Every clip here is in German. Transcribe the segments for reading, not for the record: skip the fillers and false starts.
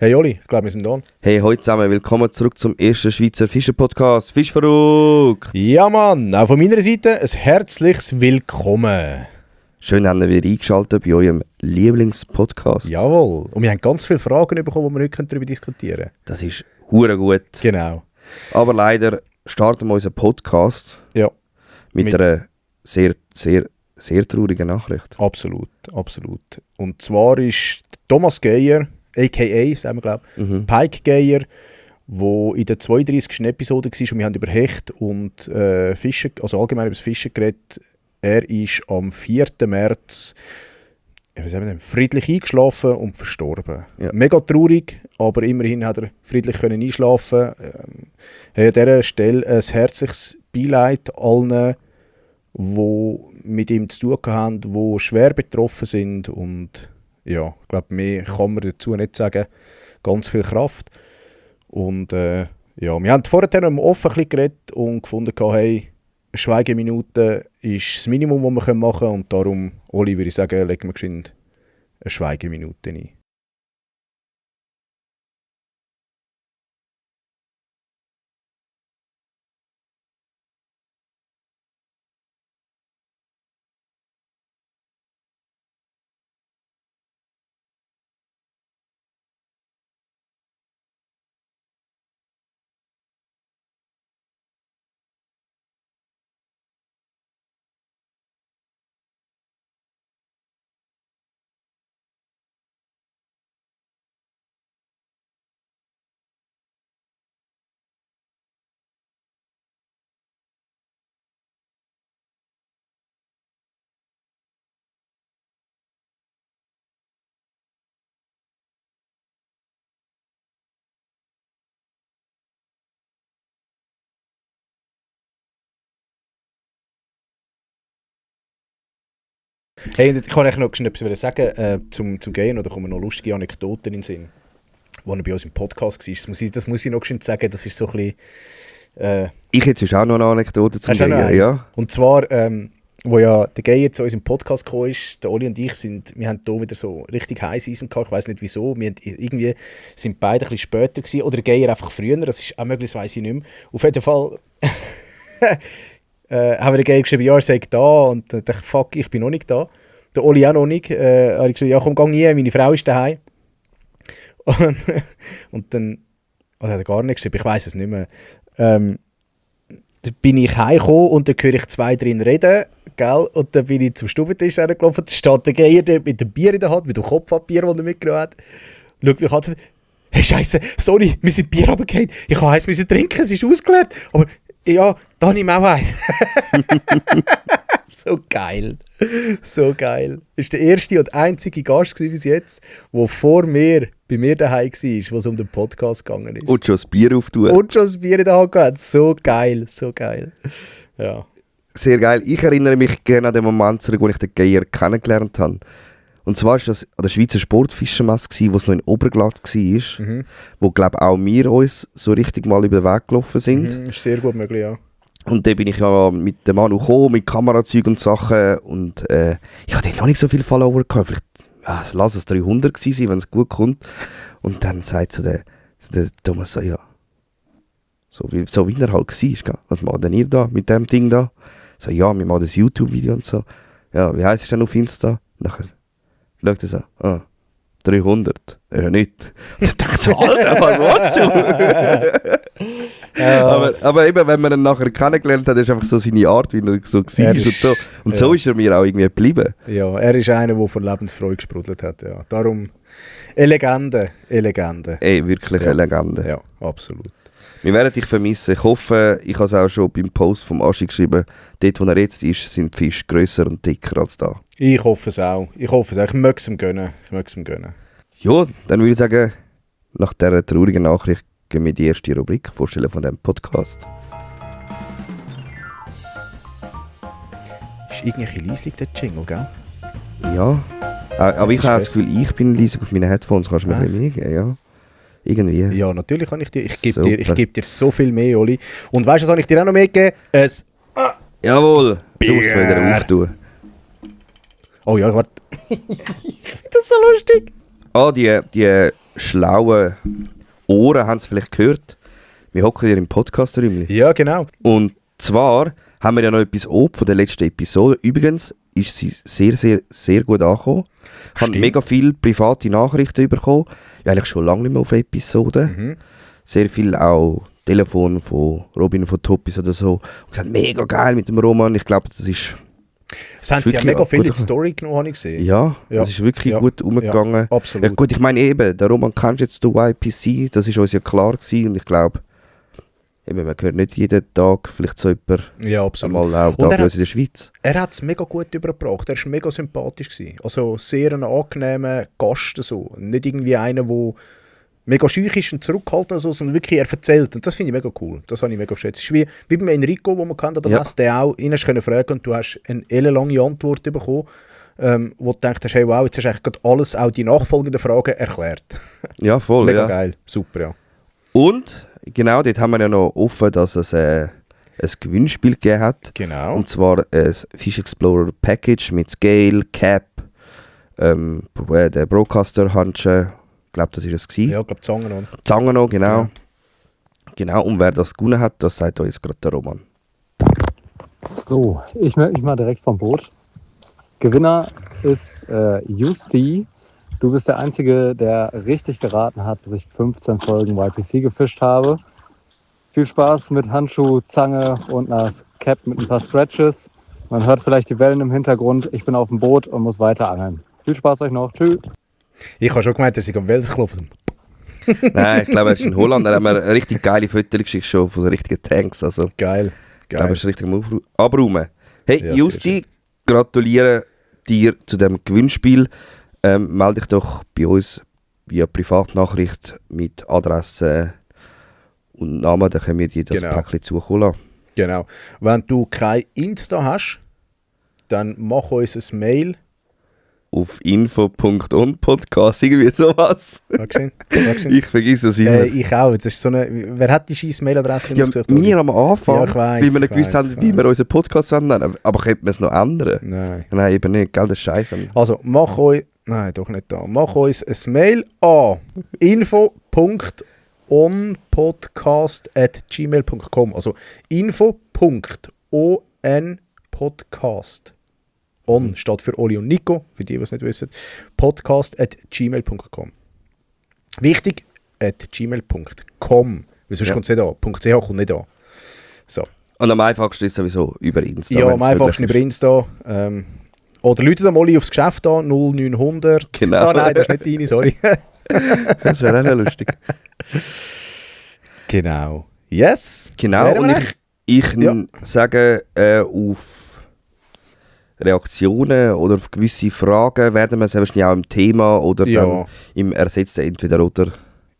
Hey Oli, ich glaube, wir sind da. Hey, hallo zusammen, willkommen zurück zum ersten Schweizer Fischer-Podcast. Fischverrückt! Ja Mann, auch von meiner Seite ein herzliches Willkommen. Schön, haben wir eingeschaltet bei eurem Lieblingspodcast. Jawohl, und wir haben ganz viele Fragen bekommen, die wir heute darüber diskutieren können. Das ist hure gut. Genau. Aber leider starten wir unseren Podcast mit einer sehr traurigen Nachricht. Absolut, absolut. Und zwar ist Thomas Geier, a.k.a., sagen wir glaube ich, Pike Geier, der in der 32. Episode war und wir haben über Hecht und Fischen, also allgemein über das Fischen geredet. Er ist am 4. März friedlich eingeschlafen und verstorben. Ja. Mega traurig, aber immerhin hat er friedlich können einschlafen. An dieser Stelle ein herzliches Beileid allen, die mit ihm zu tun haben, die schwer betroffen sind. Und ja, ich glaube, mehr kann man dazu nicht sagen. Ganz viel Kraft. Und ja, wir haben vorher noch offen ein bisschen geredet und gefunden, hey, eine Schweigeminute ist das Minimum, das wir machen können. Und darum, Oli, würde ich sagen, legen wir geschwind eine Schweigeminute ein. Hey, ich kann noch etwas sagen zum Gehen, oder kommen noch lustige Anekdoten in den Sinn, die er bei uns im Podcast war. Das muss ich noch sagen, das ist so ein bisschen... Ich hätte auch noch eine Anekdote zum Gehen, ja. Und zwar, wo ja der Geier zu unserem Podcast gekommen ist, der Oli und ich, wir haben hier wieder so richtig High-Season gehabt, ich weiss nicht wieso, irgendwie sind beide ein bisschen später gewesen, oder der Geier einfach früher, das ist auch möglich, das weiss ich nicht mehr. Auf jeden Fall... haben wir den Geier geschrieben, ja, er sei da, und dann dachte ich, fuck, ich bin noch nicht da. Der Oli auch noch nicht. Habe ich gesagt, ja komm, geh nie, meine Frau ist daheim. Und dann, oder hat er gar nicht geschrieben, ich weiss es nicht mehr. Dann bin ich heimgekommen und dann höre ich zwei drin reden, gell? Und dann bin ich zum Stubentisch hergelaufen, da steht der Geier dort mit dem Bier in der Hand, mit dem Kopfpapier, das er mitgenommen hat. Schaut mich an und sagt, hey Scheisse, sorry, wir sind Bier runtergefallen, ich musste eins trinken, es ist ausgeleert, aber ja, da nehme ich auch eins. So geil. So geil. Das war der erste und einzige Gast bis jetzt, der vor mir, bei mir daheim war, wo es um den Podcast gegangen ist. Und schon das Bier auftun. Und schon das Bier in der Hand gehabt. So geil, so geil. Ja. Sehr geil. Ich erinnere mich gerne an den Moment zurück, wo ich den Geier kennengelernt habe. Und zwar war das an der Schweizer Sportfischermesse, wo es noch in Oberglatt war, wo, glaube auch wir uns so richtig mal über den Weg gelaufen sind. Ist sehr gut möglich, ja. Und dann bin ich ja mit dem Manu gekommen, mit Kamerazeug und Sachen. Und ich hatte noch nicht so viele Follower gehabt. Vielleicht, lass es 300 sein, wenn es gut kommt. Und dann sagt so der Thomas so, ja, so wie er halt war. Was macht denn ihr da mit dem Ding da? So, ja, wir machen das YouTube-Video und so. Ja, wie heisst es denn auf Insta? Nachher schaut er so, 300. Ja, nicht. Und dann dachte ich so, Alter, was willst du? aber eben, wenn man ihn nachher kennengelernt hat, ist einfach so seine Art, wie er so war und so. Und so ist er mir auch irgendwie geblieben. Ja, er ist einer, der von Lebensfreude gesprudelt hat. Ja. Darum, eine Legende. Ey, wirklich eine Legende. Ja, absolut. Wir werden dich vermissen. Ich hoffe, ich habe es auch schon beim Post vom Aschi geschrieben, dort, wo er jetzt ist, sind die Fische grösser und dicker als da. Ich hoffe es auch. Ich möchte es ihm gönnen. Ja, dann würde ich sagen, nach dieser traurigen Nachricht gehen wir die erste Rubrik vorstellen von diesem Podcast. Ist irgendwie leislich der Jingle, gell? Ja, aber ich habe das Gefühl, ich bin leisig auf meinen Headphones. Kannst du mir ein bisschen mehr geben? Ja. Irgendwie. Ja, natürlich kann ich dir. Ich gebe dir so viel mehr, Oli. Und weißt du, was ich dir auch noch mitgeben? Jawohl! Du musst mal wieder auftun. Oh ja, warte. Ich finde das so lustig. Die schlauen Ohren haben es vielleicht gehört. Wir hocken hier im Podcast-Räumchen. Ja, genau. Und zwar haben wir ja noch etwas oben von der letzten Episode. Übrigens ist sie sehr, sehr, sehr gut angekommen. Ich habe mega viele private Nachrichten bekommen. Ja, eigentlich schon lange nicht mehr auf Episoden. Sehr viel auch Telefon von Robin von Toppis oder so. Und gesagt, mega geil mit dem Roman. Ich glaube, das ist... Das haben sie ja mega viel in die Story genommen, habe ich gesehen. Ja, das ist wirklich gut umgegangen. Ja, absolut. Ja, gut, ich meine eben, der Roman kennst jetzt du YPC, das ist uns ja klar gewesen und ich glaube, man hört nicht jeden Tag vielleicht so jemand einmal auch da in der Schweiz. Er hat es mega gut übergebracht, er war mega sympathisch gewesen. Also sehr ein angenehmer Gast, so. Nicht irgendwie einer, der mega schüch ist und zurückhaltend, sondern wirklich er erzählt. Und das finde ich mega cool. Das habe ich mega geschätzt. Es ist wie beim Enrico, den man kennt, der auch ihn hast fragen und du hast eine ellenlange Antwort bekommen, wo du denkst, hey, wow, jetzt hast du eigentlich gerade alles, auch die nachfolgenden Fragen erklärt. Ja, voll. Mega geil, super, ja. Und genau, dort haben wir ja noch offen, dass es ein Gewinnspiel gegeben hat. Genau. Und zwar ein Fish Explorer Package mit Scale, Cap, der Broadcaster-Handschuh. Ich glaube, das war es. Ja, ich glaube, Zangen noch. Zangen noch, genau. Ja. Genau, und wer das gewonnen hat, das sagt euch jetzt gerade der Roman. So, ich melde mich mal direkt vom Boot. Gewinner ist UC. Du bist der Einzige, der richtig geraten hat, dass ich 15 Folgen YPC gefischt habe. Viel Spaß mit Handschuh, Zange und einer Cap mit ein paar Stretches. Man hört vielleicht die Wellen im Hintergrund. Ich bin auf dem Boot und muss weiter angeln. Viel Spaß euch noch. Tschüss. Ich habe schon gemeint, dass ich am Wels klopfen. Nein, ich glaube, er ist in Holland. Da haben wir eine richtig geile Fotos geschickt schon von den richtigen Tanks. Also, geil. Ich glaube, er ist richtig am Abräumen. Hey, ja, Justi, gratuliere dir zu dem Gewinnspiel. Melde dich doch bei uns via Privatnachricht mit Adresse und Namen, dann können wir dir das Päckchen zukommen lassen. Genau. Wenn du kein Insta hast, dann mach uns ein Mail. Auf info.onpodcast, irgendwie sowas. Ich vergesse es immer. Ich auch. Das ist so eine, wer hat die scheiß Mailadresse ausgesucht? Wir am Anfang, ja, weiss, weil wir nicht gewusst haben, wie wir unseren Podcast nennen. Aber könnte man es noch ändern? Nein, eben nicht. Gell, das ist scheiße. Also, mach euch... Nein, doch nicht da. Mach uns ein Mail an info.onpodcast@gmail.com. Also info.onpodcast. On steht für Oli und Nico, für die es nicht wissen. podcast@gmail.com. Wichtig, @gmail.com. Weil sonst kommt es nicht an. .ch kommt nicht an. So. Und am einfachsten ist sowieso über Insta. Ja, am einfachsten über Insta. Oder Leute da mal aufs Geschäft an, 0900. Genau. Ah nein, das ist nicht deine, sorry. Das wäre auch lustig. Genau. Yes. Genau, und ich sage, auf Reaktionen oder auf gewisse Fragen werden wir sehr wahrscheinlich auch im Thema oder dann im ersetzten Entweder-Oder.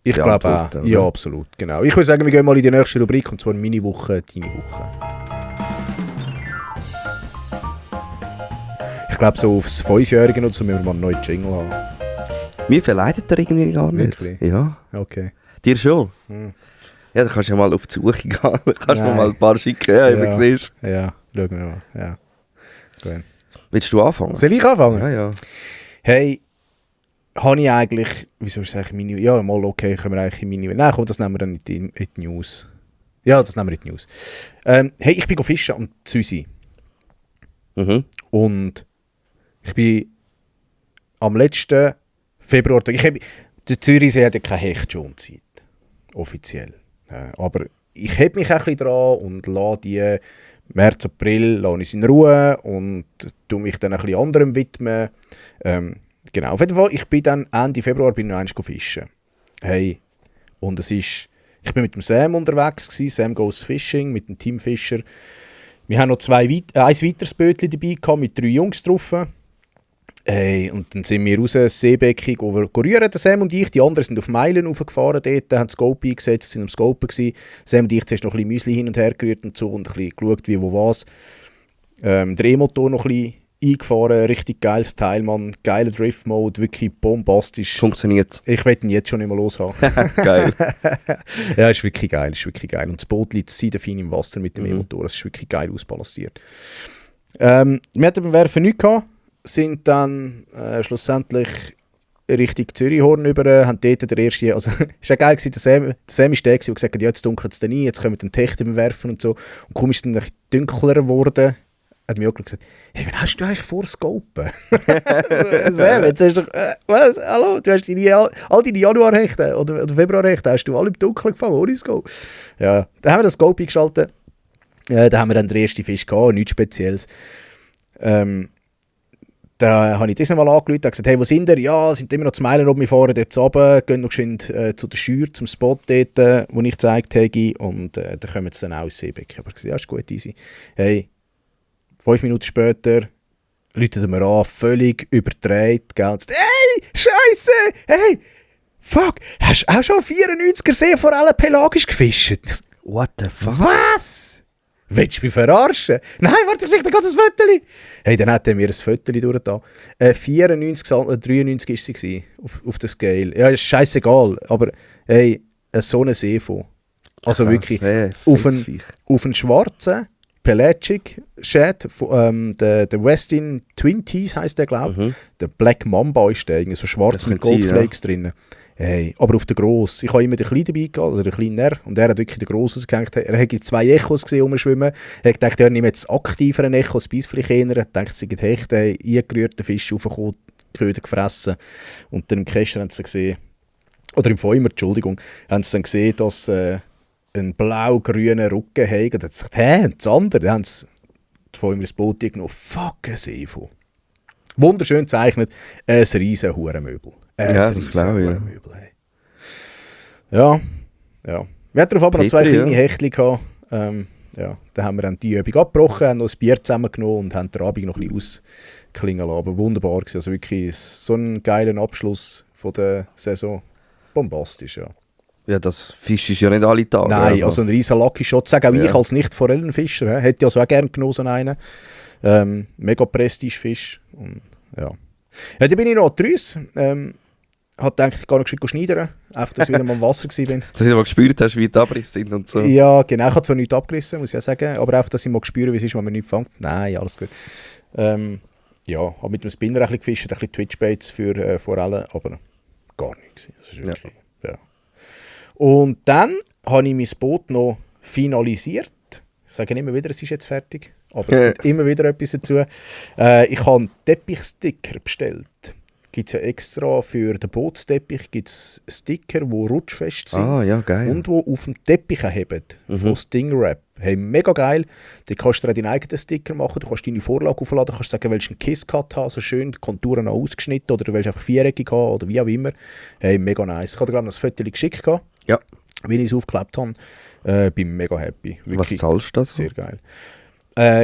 Ich glaube auch. Ja, absolut. Genau. Ich würde sagen, wir gehen mal in die nächste Rubrik, und zwar meine Woche, deine Woche. Ich glaube, so aufs 5-Jährige oder so müssen wir mal einen neuen Jingle haben. Mir verleidet der irgendwie gar nicht. Wirklich? Ja. Okay. Dir schon? Ja, dann kannst du ja mal auf die Suche gehen. Dann kannst du mal ein paar schicken, ja. Siehst. Ja, schauen wir mal. Ja. Gut. Willst du anfangen? Soll ich anfangen? Ja. Hey, habe ich eigentlich, wie soll ich sagen, meine, ja, mal okay, können wir eigentlich in meine, nein, komm, das nehmen wir dann in die News. Ja, das nehmen wir in die News. Hey, ich bin fischen am Züsi. Und ich bin am letzten Februar, der Zürichsee hat ja keine Hechtschonzeit, offiziell. Aber ich heb mich ein bisschen dran und lasse die März, April lasse ich in Ruhe und tue mich dann ein bisschen anderem widmen. Genau, auf jeden Fall, ich bin dann Ende Februar noch einmal fischen. Hey, und ich bin mit dem Sam unterwegs gewesen, Sam Goes Fishing, mit dem Teamfischer. Wir haben noch ein weiteres Bötchen dabei gehabt, mit 3 Jungs drauf. Hey, und dann sind wir raus, Seebecken, rühren, der Sam und ich. Die anderen sind auf Meilen raufgefahren dort, haben Scope eingesetzt, sind am Scopen gewesen. Sam und ich zuerst noch ein bisschen Müsli hin und her gerührt und so und ein bisschen geschaut, wie, wo, was. Der E-Motor noch ein bisschen eingefahren, richtig geiles Teil, Mann. Geiler Drift-Mode, wirklich bombastisch. Funktioniert. Ich will ihn jetzt schon nicht mehr loshaben. Geil. Ja, ist wirklich geil, Und das Boot liegt seidefein im Wasser mit dem E-Motor, es ist wirklich geil ausbalanciert. Wir hatten beim Werfen nichts gehabt, sind dann schlussendlich Richtung Zürichhorn über, haben dort der erste, also es war geil, der Sam ist der, der gesagt hat, ja, jetzt dunkelt es dann ein, jetzt können wir den Techt werfen und so. Und kaum ist es dann ein bisschen dunkler geworden, hat mir auch gesagt, hey, wann hast du eigentlich vor, Scopen? Sam, jetzt hast du doch, was, hallo, du hast all deine Januarhechte oder Februarhechte, hast du alle im Dunkeln gefangen, ohne Scope. Ja, dann haben wir das Scope eingeschaltet, da haben wir dann den ersten Fisch gehabt, nichts Spezielles. Da habe ich das mal angerufen und gesagt, hey, wo sind ihr? Ja, sind immer noch zu Meilen, ob wir fahren dort runter, gehen noch geschwind zu der Schür, zum Spot dort, wo ich gezeigt habe, und da kommen wir dann auch ins Seebecken. Aber ich habe gesagt, ja, ist gut, easy. Hey, 5 Minuten später läutet er mir an, völlig überdreht, gell, und sagt, hey, Scheiße, hey, fuck, hast du auch schon 94er Seeforellen pelagisch gefischt? What the fuck? Was? Willst du mich verarschen? Nein, warte, ich schicke dir gerade ein Foto. Hey, dann hat er mir ein Foto durchgetan. 94 oder 93 war sie auf der Scale. Ja, ist scheißegal, aber hey, so ein Seefond. Also wirklich, auf einen schwarzen Pelagic Shad, der Westin Twin Tees heisst der, glaube ich. Der Black Mamba ist der, so schwarz mit Goldflakes drin. Hey, aber auf der Gross. Ich habe immer den Kleinen dabei gehabt, oder den Kleinen R, und er hat wirklich den Grossen gehängt. Er hat 2 Echos gesehen rumschwimmen. Er hat gedacht, er nimmt jetzt aktiveren Echos, bis vielleicht eher. Er hat gedacht, sie sind Hecht, eingerührten Fisch raufgekommen, Köder gefressen. Und dann im Kästchen haben sie gesehen, oder im Fäumer, Entschuldigung, haben sie dann gesehen, dass ein blau-grüner Rücken hat. Und dann haben sie gesagt, hä, und das andere? Dann haben sie die Fäumer ins Boot genommen. Fuck, ein Seefond. Wunderschön gezeichnet, ein riesen Hurenmöbel. Ja, das glaube ich. Ja. Wir hatten darauf aber noch 2 kleine Hechtchen gehabt. Ja, dann haben wir dann die Übung abgebrochen, haben noch ein Bier zusammengenommen und haben den Abend noch ein bisschen ausklingen lassen. Aber wunderbar gewesen. Also wirklich so einen geilen Abschluss von der Saison. Bombastisch, ja. Ja, das Fisch ist ja nicht alle Tage. Nein, also ein riesen Lucky Shot. Sag auch ich als Nicht-Forellenfischer. Hätte ich also auch gerne genossen so einen. Mega Prestigefisch. Und, ja, dann bin ich noch Trüss. Hat gedacht, ich gehe noch gescheit schneidern. Einfach, dass ich wieder mal im Wasser war. Dass du mal gespürt hast, wie die Abrisse sind und so. Ja, genau. Ich habe zwar nichts abgerissen, muss ich ja sagen. Aber auch, dass ich mal spüre, wie es ist, wenn man nichts fängt. Nein, alles gut. Ja, habe mit dem Spinner ein bisschen gefischt, ein bisschen Twitch-Baits für Forellen, aber gar nichts. Das ist wirklich, ja. Und dann habe ich mein Boot noch finalisiert. Ich sage immer wieder, es ist jetzt fertig. Aber es kommt immer wieder etwas dazu. Ich habe einen Teppichsticker bestellt. Gibt es ja extra für den Bootsteppich gibt's Sticker, die rutschfest sind. Ah, ja, geil. Und die auf dem Teppich heben. Von Stingwrap. Hey, mega geil. Da kannst du dir deinen eigenen Sticker machen. Du kannst deine Vorlage aufladen. Du kannst sagen, willst du einen Kiss-Cut haben, so schön die Konturen noch ausgeschnitten, oder du willst einfach viereckig haben, oder wie auch immer. Hey, mega nice. Ich habe dir gerade noch ein Foto geschickt, ja, wie ich es aufgeklebt habe. Bin mega happy. Wirklich. Was zahlst du das? Sehr geil.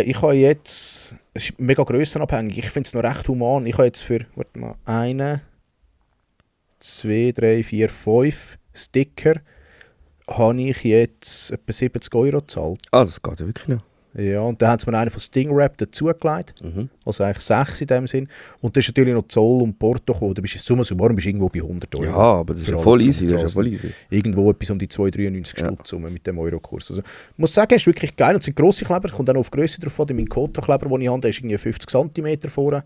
Ich habe jetzt, es ist mega grössenabhängig, ich finde es noch recht human. Ich habe jetzt für, warte mal, 1, 2, 3, 4, 5 Sticker, habe ich jetzt etwa 70 € gezahlt. Ah, das geht ja wirklich noch. Ja, und dann haben sie mir einen von Stingwrap dazugelegt, also eigentlich 6 in dem Sinn. Und da ist natürlich noch Zoll und Porto gekommen, da bist du summa summarum irgendwo bei 100 €. Ja, aber das ist ja voll easy. Irgendwo etwas um die 2,93 Stutz mit dem Eurokurs. Also, ich muss sagen, es ist wirklich geil und es sind grosse Kleber, kommt auch noch auf die Grösse drauf an. Mein Kota-Kleber, den ich habe, der ist irgendwie 50 cm vorne.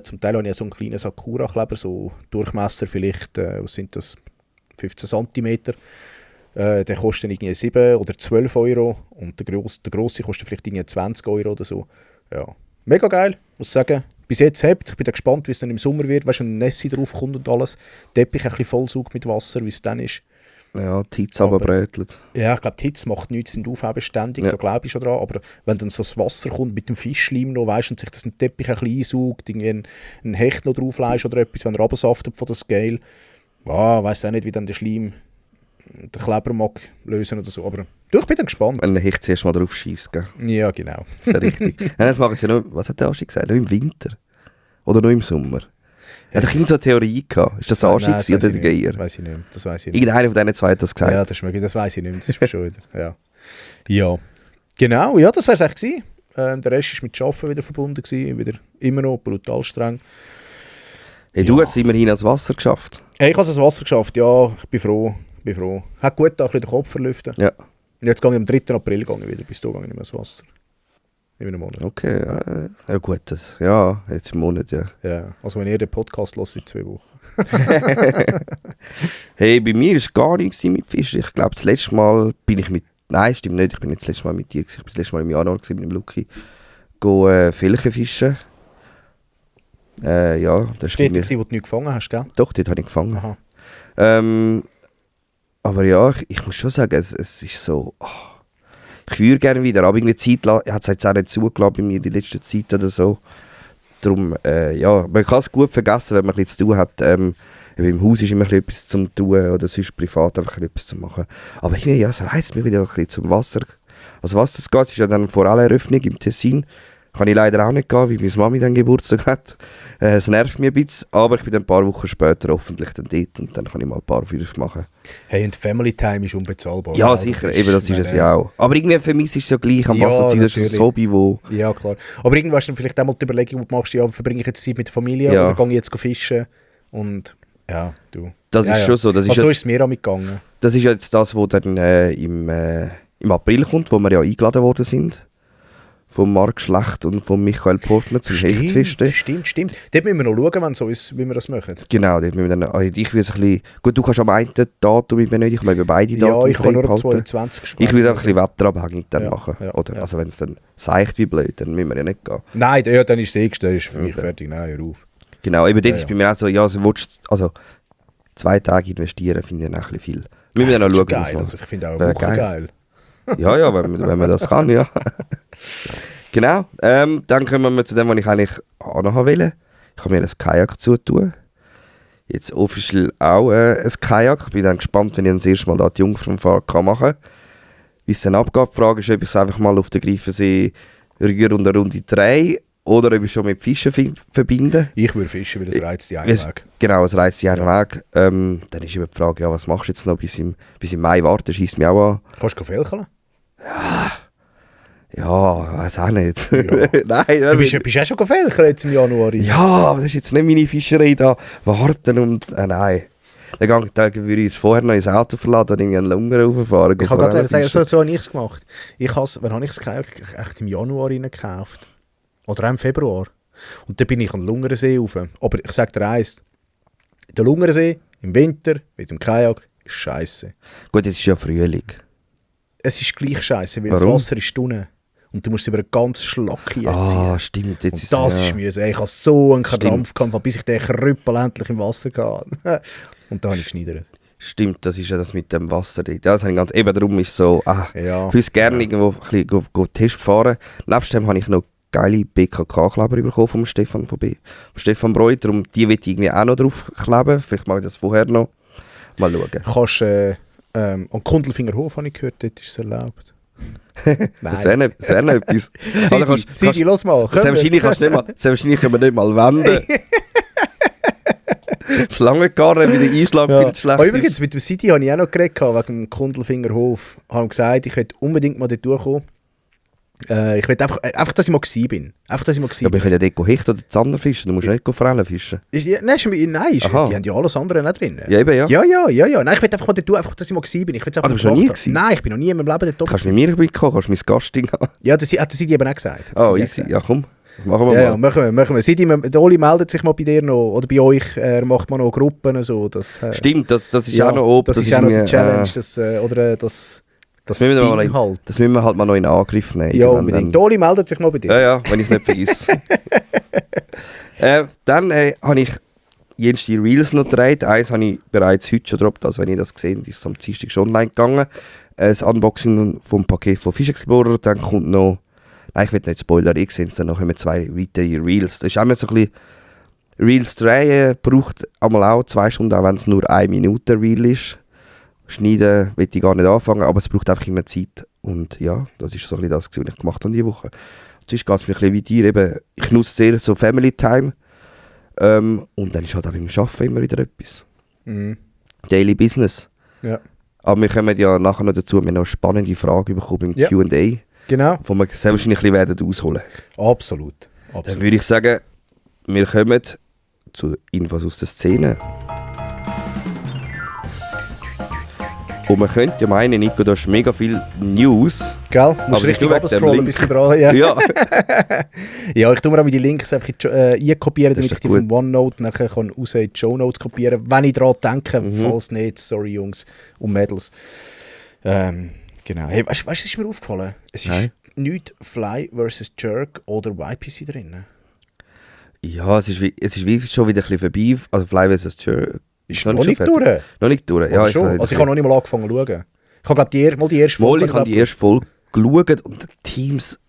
Zum Teil habe ich so einen kleinen Sakura-Kleber, so Durchmesser vielleicht, was sind das, 15 cm. Der kostet irgendwie 7 oder 12 € und der grosse kostet vielleicht irgendwie 20 € oder so. Ja. Mega geil, muss sagen. Bis jetzt hebt. Ich bin da gespannt, wie es dann im Sommer wird, weißt du, wenn ein Nessi drauf kommt und alles. Teppich ein bisschen vollsaugt mit Wasser, wie es dann ist. Ja, die Hitze aber brötelt. Ja, ich glaube, die Hitze macht nichts, sind aufhebeständig, da glaube ich schon dran. Aber wenn dann so das Wasser kommt mit dem Fischleim noch, weißt, und sich das in den Teppich ein bisschen einsaugt, irgendwie ein Hecht noch drauflegst oder etwas, wenn er runtersaftet von der Scale, weiss auch nicht, wie dann der Schleim den Kleber mag lösen oder so, aber ich bin dann gespannt. Wenn der Hecht zuerst mal drauf schießt, gell? Ja, genau. Das ist ja richtig. Ja, das machen sie ja nur, was hat der Aschi gesagt, nur im Winter? Oder nur im Sommer? Er hat so eine Theorie gehabt. Ist das Aschi oder der Geier? Das weiss ich nicht. Irgendeiner von diesen zwei hat das gesagt. Ja, das ist möglich, das weiss ich nicht mehr. Das ist schon wieder, ja. Genau, ja, das wäre es echt gewesen. Der Rest war mit Arbeiten wieder verbunden gewesen, wieder immer noch brutal streng. Hey, du hast es immerhin ans Wasser geschafft. Hey, ich habe es ans Wasser geschafft, ja, ich bin froh. Hat gut da, ein bisschen den Kopf verlüften. Ja. Und jetzt gehe ich am 3. April wieder, bis da gehe ich nicht mehr ins Wasser. in einem Monat. Okay, ja gut, jetzt im Monat, ja. Ja, also wenn ihr den Podcast hört, in 2 Wochen. Hey, bei mir war gar nichts mit Fischen. Ich glaube, das letzte Mal bin ich mit... Nein, stimmt nicht, ich bin nicht das letzte Mal mit dir. Ich war das letzte Mal im Januar mit dem Luki. Felchen fischen. Ja, das Steht da, wo du nicht gefangen hast, gell? Doch, dort habe ich gefangen. Aha. Aber ja, ich muss schon sagen, es ist so... ich würde gerne wieder, aber irgendwie Zeit hat es jetzt auch nicht zugelassen bei mir die letzte Zeit oder so. Darum, ja, man kann es gut vergessen, wenn man etwas zu tun hat. Im Haus ist immer etwas zum tun oder sonst privat einfach etwas zu machen. Aber irgendwie, ja, es reizt mich wieder ein bisschen zum Wasser. Also was das geht, ist ja dann vor allem Eröffnung im Tessin. Kann ich leider auch nicht gehen, weil meine Mami dann Geburtstag hat. Es nervt mich ein bisschen, aber ich bin dann ein paar Wochen später hoffentlich dann dort und dann kann ich mal ein paar Würfe machen. Hey, und Family Time ist unbezahlbar. Ja, sicher, eben das ist es ja auch. Aber irgendwie für mich ist es ja gleich am Wasser sein, das ist ein Hobby, wo... Ja, klar. Aber irgendwann hast du vielleicht auch mal die Überlegung, wo du machst, ja, verbringe ich jetzt Zeit mit der Familie oder gehe ich jetzt fischen und... Ja, du. Das ist schon so. Das ist so ist es mir auch mitgegangen. Das ist jetzt das, was dann im April kommt, wo wir ja eingeladen worden sind. Vom Marc Schlecht und von Michael Portner zum Hechtfesten. Stimmt. Dort müssen wir noch schauen, wenn so ist, wie wir das machen. Genau, dort müssen wir dann... Also ich würde es ein bisschen... Gut, du kannst am einen Datum benötigen, ich kann über beide Datum Ja, ich kann nur am 22. Ich würde auch ein bisschen wetterabhängig dann machen. Ja, oder? Ja. Also wenn es dann seicht wie blöd, dann müssen wir ja nicht gehen. Nein, ja, dann ist es dann ist für mich fertig. Nein, hör auf. Genau, eben dort ist bei mir auch so, ja, also 2 Tage investieren finde ich dann auch ein bisschen viel. Wir müssen ja noch schauen. Geil, also ich finde auch eine Woche geil. Ja, wenn man das kann, ja. Genau, dann kommen wir zu dem, was ich eigentlich auch noch wollte. Ich habe mir ein Kajak zutun. Jetzt offiziell auch ein Kajak. Ich bin dann gespannt, wenn ich das erste Mal da die Jungfernfahrt machen kann. Wie es dann abgeht. Die Frage ist, ob ich es einfach mal auf der Greifensee rühre und eine Runde drehe. Oder ob ich schon mit Fischen verbinde. Ich würde fischen, weil es reizt die einen Weg. Genau, es reizt die einen Weg. Dann ist eben die Frage, ja, was machst du jetzt noch bis im Mai warten? Schießt mich auch an. Kannst du felcheln? Ja, weiß auch nicht. Ja. Nein, du bist auch schon gefälchert jetzt im Januar. Ja, aber das ist jetzt nicht meine Fischerei da. Warten und... nein. Dann würde ich es vorher noch ins Auto verladen und irgendwie einen Lunger rauffahren. Ich kann gerade sagen, so habe ich es gemacht. Wann habe ich es echt im Januar gekauft? Oder auch im Februar. Und dann bin ich an den Lungersee rauf. Aber ich sage dir eins, der Lungersee im Winter mit dem Kajak ist scheisse. Gut, jetzt ist ja Frühling. Es ist gleich scheisse, weil Warum? das Wasser ist unten. Und du musst es über einen ganz Schlag ziehen. Stimmt. Jetzt und das ist mühsam. Ich hatte so einen Krampf, bis ich den Krüppel endlich im Wasser hatte. Und da habe ich geschneidert. Stimmt, das ist ja das mit dem Wasser. Das habe ich ganz, eben darum ist es so, ich würde gerne irgendwo ein bisschen Test fahren. Nebst dem habe ich noch geile BKK-Kleber bekommen vom Stefan Stefan Breu. Darum, die will ich irgendwie auch noch drauf kleben. Vielleicht mache ich das vorher noch. Mal schauen. Kannst an Kundelfingerhof habe ich gehört, dort ist es erlaubt. Das wäre noch etwas. Sigi, los mal. Wahrscheinlich können wir nicht mal wenden. Das lange Garn, wie der Einschlag viel zu schlecht übrigens, mit dem City habe ich auch noch geredet, wegen dem Kundelfingerhof. Ich habe gesagt, ich möchte unbedingt mal dort durchkommen. Ich will einfach, dass ich mal gewesen bin. Einfach, dass ich mal gewesen bin. Aber ich kann ja dort hechten oder Zander fischen, du musst nicht Forellen fischen. Nein, die haben ja alles andere nicht drin. Ja, eben, ja. Ja. Nein, ich will einfach mal dort durch, einfach, dass ich mal gewesen bin. Du bist noch nie gewesen? Nein, ich bin noch nie in meinem Leben dort. Kannst du mit mir mitkommen, kannst du mein Gastding haben? Ja, das hat Sidi eben auch gesagt. Oh, easy. Ja, komm. Das machen wir mal. Ja, machen wir. Sidi, der Oli meldet sich mal bei dir noch, oder bei euch, macht man noch Gruppen. So, stimmt, das ist auch noch oben. Das ist auch noch die Challenge, das Ding halt. Das müssen wir halt mal noch in Angriff nehmen. Ja, unbedingt. Oli meldet sich mal bei dir. Ja, wenn ich es nicht vergesse. Dann habe ich jenste Reels noch gedreht. Eins habe ich bereits heute schon gedroppt, also wenn ihr das gesehen habt, ist es am Dienstag schon online gegangen. Das Unboxing vom Paket von Fish Explorer. Dann kommt noch, nein, ich will nicht spoilern, ich sehe es dann noch 2 weitere Reels. Das ist einmal so ein bisschen, Reels drehen braucht einmal auch 2 Stunden, auch wenn es nur 1 Minute Reel ist. Schneiden will ich gar nicht anfangen, aber es braucht einfach immer Zeit. Und ja, das ist so ein bisschen das, was ich gemacht habe diese Woche. Sonst geht es mir ein bisschen wie dir. Eben, ich nutze sehr so Family Time. Und dann ist halt auch beim Arbeiten immer wieder etwas. Mhm. Daily Business. Ja. Aber wir kommen ja nachher noch dazu, wir haben noch eine spannende Frage bekommen im Q&A. Genau. Wo wir sehr wahrscheinlich ein bisschen ausholen werden. Absolut. Dann würde ich sagen, wir kommen zu Infos aus der Szene. Und man könnte ja meinen, Nico, du hast mega viel News. Gell? Musst Aber richtig ist nur wegen dem runterscrollen, bis du dran. Ja. Ja. Ja, ich tue mir auch die Links einfach einkopieren, Das damit ist ich die doch vom OneNote nachher kann raus in die Shownotes kopieren kann. Wenn ich daran denke, falls nicht, sorry Jungs und Mädels. Genau. Hey, weißt du, was ist mir aufgefallen? Es ist nicht Fly vs. Jerk oder YPC drin. Ja, es ist wie schon wieder ein bisschen vorbei. Also Fly vs. Jerk. Ist noch nicht durch? Noch nicht durch, ja. Ich habe noch nicht mal angefangen zu schauen. Ich habe glaube die erste Folge... Ich habe die erste Folge geschaut und die Teams...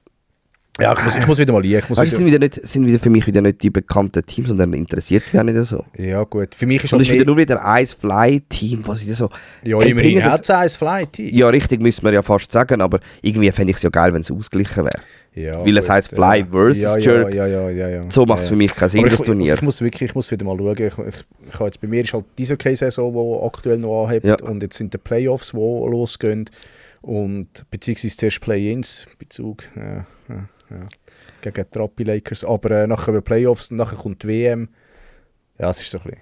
Ja, ich muss wieder mal liegen. Sind wieder für mich wieder nicht die bekannten Teams und dann interessiert es mich auch nicht so. Ja gut, für mich ist und es ist wieder nur wieder ein Fly-Team, was wieder so... Ja, immerhin hat es ein Fly-Team. Ja, richtig, müsste man ja fast sagen, aber irgendwie fände ich es ja geil, wenn es ausgeglichen wäre. Ja, weil es heisst Fly vs. Jerk. Ja. So macht es für mich keinen Sinn, das Turnier. Ich muss wieder mal schauen. Ich habe jetzt, bei mir ist halt diese Saison, die aktuell noch anhebt, und jetzt sind die Playoffs, die losgehen. Und beziehungsweise zuerst Play-Ins, Bezug gegen die Rappi Lakers. Aber nachher die Playoffs und nachher kommt die WM. Ja, es ist so ein bisschen...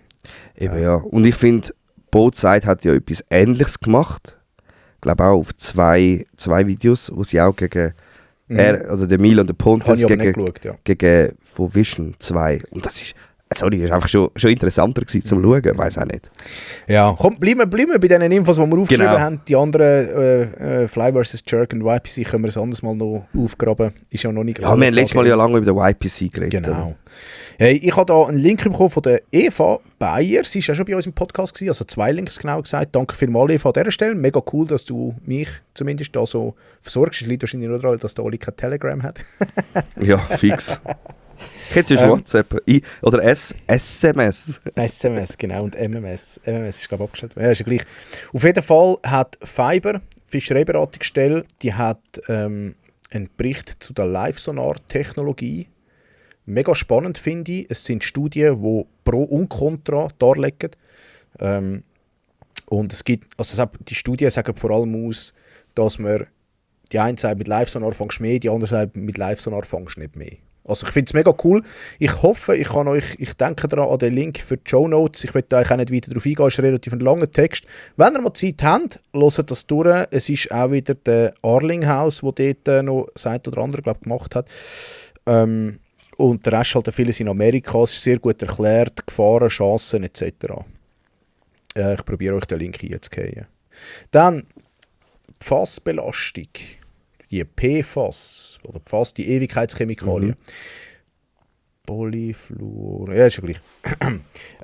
Eben ja. Und ich finde, Both Side hat ja etwas Ähnliches gemacht. Ich glaube auch auf zwei Videos, wo sie auch gegen oder der Milan und der Pontes gegen von Vision 2. Und das ist... Sorry, das war einfach schon interessanter gewesen, zum Schauen, ich weiss auch nicht. Ja, komm, bleiben wir bei diesen Infos, die wir aufgeschrieben haben. Die anderen Fly vs. Jerk und YPC können wir ein anderes Mal noch aufgraben. Ist ja noch nicht... Ja, wir haben letztes Mal ja lange über den YPC geredet. Genau. Hey, ich habe da einen Link bekommen von der Eva Bayer. Sie war ja schon bei uns im Podcast gewesen, also 2 Links genau gesagt. Danke vielmals, Eva, an dieser Stelle. Mega cool, dass du mich zumindest da so versorgst. Es liegt wahrscheinlich nur daran, dass der Oli kein Telegram hat. Ja, fix. Jetzt ist WhatsApp oder SMS. SMS, genau, und MMS. MMS ist, glaube ich, abgestellt. Ja, ist ja gleich. Auf jeden Fall hat Fiber, Fischereiberatungsstelle, die hat einen Bericht zu der Live-Sonar-Technologie. Mega spannend, finde ich. Es sind Studien, die Pro und Contra darlegen. Und es gibt, also die Studien sagen vor allem aus, dass man die eine sagt, mit Live-Sonar fängst du mehr, die andere sagt, mit Live-Sonar fängst du nicht mehr. Also ich finde es mega cool. Ich hoffe, ich denke daran an den Link für die Shownotes. Ich will da eigentlich auch nicht weiter darauf eingehen, es ist ein relativ langer Text. Wenn ihr mal Zeit habt, hört das durch. Es ist auch wieder der Arlinghaus, der dort noch das eine oder andere gemacht hat. Und der Rest halt vieles in Amerika. Es ist sehr gut erklärt, Gefahren, Chancen etc. Ich probiere euch den Link hier zu geben. Dann die Fassbelastung. Die PFAS, oder PFAS, die Ewigkeitschemikalien. Polyfluor, ja, ist ja gleich.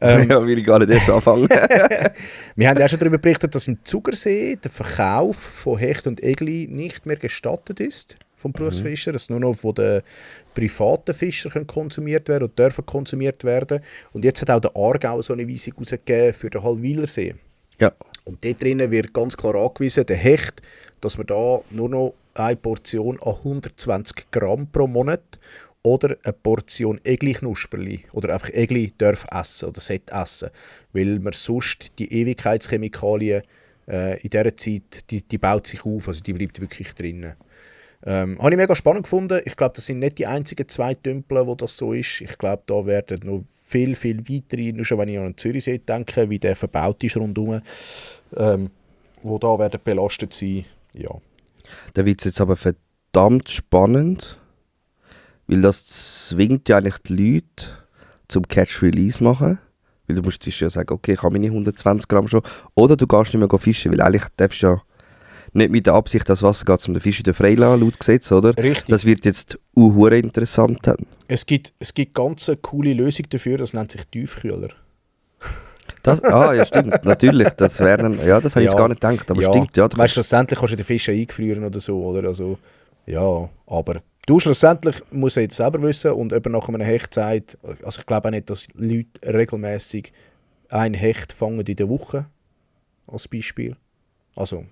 Ja, will ich gar nicht erst anfangen. Wir haben ja schon darüber berichtet, dass im Zugersee der Verkauf von Hecht und Egli nicht mehr gestattet ist vom Berufsfischer, dass nur noch von den privaten Fischern konsumiert werden und dürfen konsumiert werden. Und jetzt hat auch der Aargau so eine Weisung herausgegeben für den Hallwilersee. Ja. Und dort drinnen wird ganz klar angewiesen, der Hecht, dass man da nur noch eine Portion an 120 Gramm pro Monat oder eine Portion Egli-Knusperli oder einfach Egli darf essen oder sollte essen, weil man sonst die Ewigkeitschemikalien in dieser Zeit, die baut sich auf, also die bleibt wirklich drinnen. Habe ich mega spannend gefunden. Ich glaube, das sind nicht die einzigen 2 Tümpel, wo das so ist. Ich glaube, da werden noch viel, viel weitere, nur schon wenn ich an den Zürichsee denke, wie der verbaut ist rundherum, wo da werden belastet sein. Ja. Da wird es jetzt aber verdammt spannend, weil das zwingt ja eigentlich die Leute zum Catch-Release machen. Weil du musst ja sagen, okay, ich habe meine 120 Gramm schon. Oder du gehst nicht mehr fischen, weil eigentlich darfst du ja nicht mit der Absicht, das Wasser geht, um den Fisch wieder freilassen, laut Gesetz, oder? Richtig. Das wird jetzt hure interessant dann. Es gibt ganz eine coole Lösung dafür, das nennt sich Tiefkühler. Ja, stimmt, natürlich. Das wäre dann, ja, das habe ich jetzt gar nicht gedacht, aber stimmt, ja. Weißt du, schlussendlich kannst du den Fisch eingefrieren oder so, oder? Also, ja, aber du schlussendlich musst jetzt selber wissen und jemand nach einem Hecht sagt, also ich glaube auch nicht, dass Leute regelmäßig ein Hecht fangen in der Woche, als Beispiel. Also,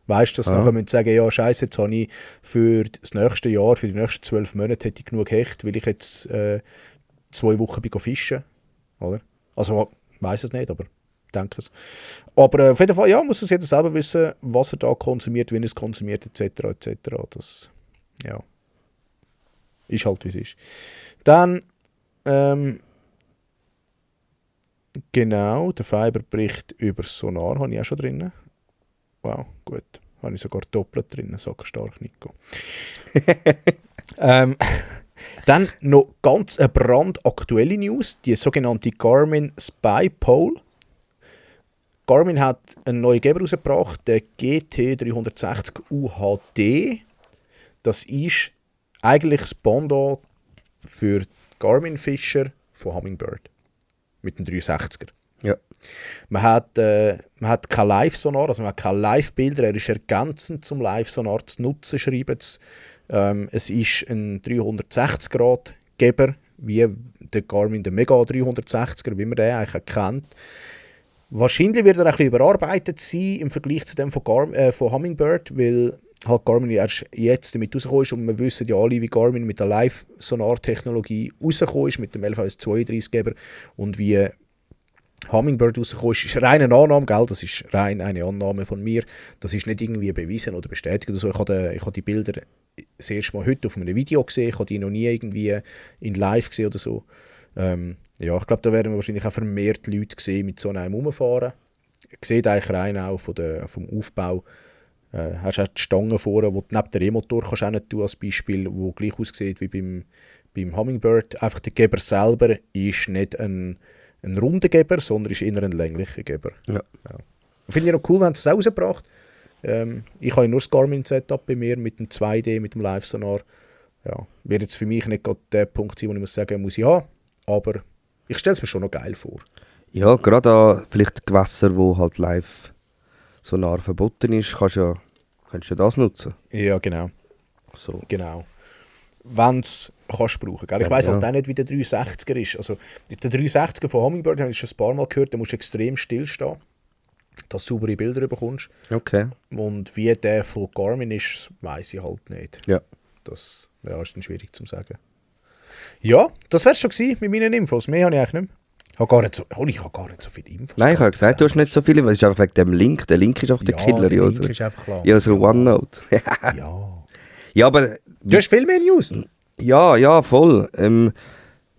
weißt du, dass nachher müssen sagen, ja, Scheiße, jetzt habe ich für das nächste Jahr, für die nächsten 12 Monate hätte ich genug Hecht, weil ich jetzt 2 Wochen bin fischen, oder? Also, ich weiss es nicht, aber ich denke es. Aber auf jeden Fall, ja, muss es jeder selber wissen, was er da konsumiert, wie er es konsumiert, etc. etc. Das, ja, ist halt, wie es ist. Dann, genau, der Fiber-Bericht über Sonar habe ich auch schon drin. Wow, gut. Habe ich sogar doppelt drin, sackstark, Nico. Dann noch ganz eine brandaktuelle News, die sogenannte Garmin Spy Pole. Garmin hat einen neuen Geber rausgebracht, den GT360 UHD. Das ist eigentlich das Pendant für Garmin-Fischer von Humminbird. Mit dem 360er. Ja. Man hat kein Live-Sonar, also man hat keine Live-Bilder, er ist ergänzend zum Live-Sonar zu nutzen, schreiben sie. Es ist ein 360-Grad-Geber, wie der Garmin der Mega 360er, wie man den eigentlich kennt. Wahrscheinlich wird er ein bisschen überarbeitet sein im Vergleich zu dem von Humminbird, weil halt Garmin erst jetzt damit rausgekommen ist und wir wissen ja alle, wie Garmin mit der Live-Sonar-Technologie rausgekommen ist, mit dem LVS 32-Geber und wie Humminbird rausgekommen ist. Das ist rein eine Annahme, gell? Das ist rein eine Annahme von mir. Das ist nicht irgendwie bewiesen oder bestätigt oder so. Ich habe die Bilder das erste Mal heute auf einem Video gesehen, ich habe die noch nie irgendwie in live gesehen oder so. Ja, ich glaube, da werden wir wahrscheinlich auch vermehrt Leute sehen, mit so einem rumfahren. Sieht eigentlich rein auch vom Aufbau. Hast auch die Stange vorne, wo du neben den E-Motor kannst auch nicht tun, als Beispiel, wo gleich aussieht wie beim Humminbird. Einfach der Geber selber ist nicht ein runder Geber, sondern ist eher ein länglicher Geber. Ja. Ja. Finde ich noch cool, haben sie es auch rausgebracht. Ich habe nur das Garmin-Setup bei mir mit dem 2D, mit dem Live-Sonar. Ja, wird jetzt für mich nicht gerade der Punkt sein, wo ich muss sagen, muss ich haben. Aber ich stelle es mir schon noch geil vor. Ja, gerade an vielleicht Gewässer, wo halt Live-Sonar verboten ist, kannst du das nutzen. Ja, genau. So. Genau. Wenn es kannst brauchen. Gell? Ich weiss halt auch nicht, wie der 360er ist. Also, der 360er von Humminbird habe ich schon ein paar Mal gehört, da musst du extrem stillstehen, dass du saubere Bilder bekommst. Okay. Und wie der von Garmin ist, weiss ich halt nicht. Ja. Das ist dann schwierig zu sagen. Ja, das wär's schon gewesen mit meinen Infos. Mehr habe ich eigentlich nicht mehr. Ich habe gar nicht so viele Infos. Nein, ich habe gesagt, du hast nicht so viele, weil es ist einfach wegen dem Link. Der Link ist einfach der Killer. Der Link ist einfach klar. Ja, so OneNote. Ja. Ja, aber... Du hast viel mehr News. Ja, voll.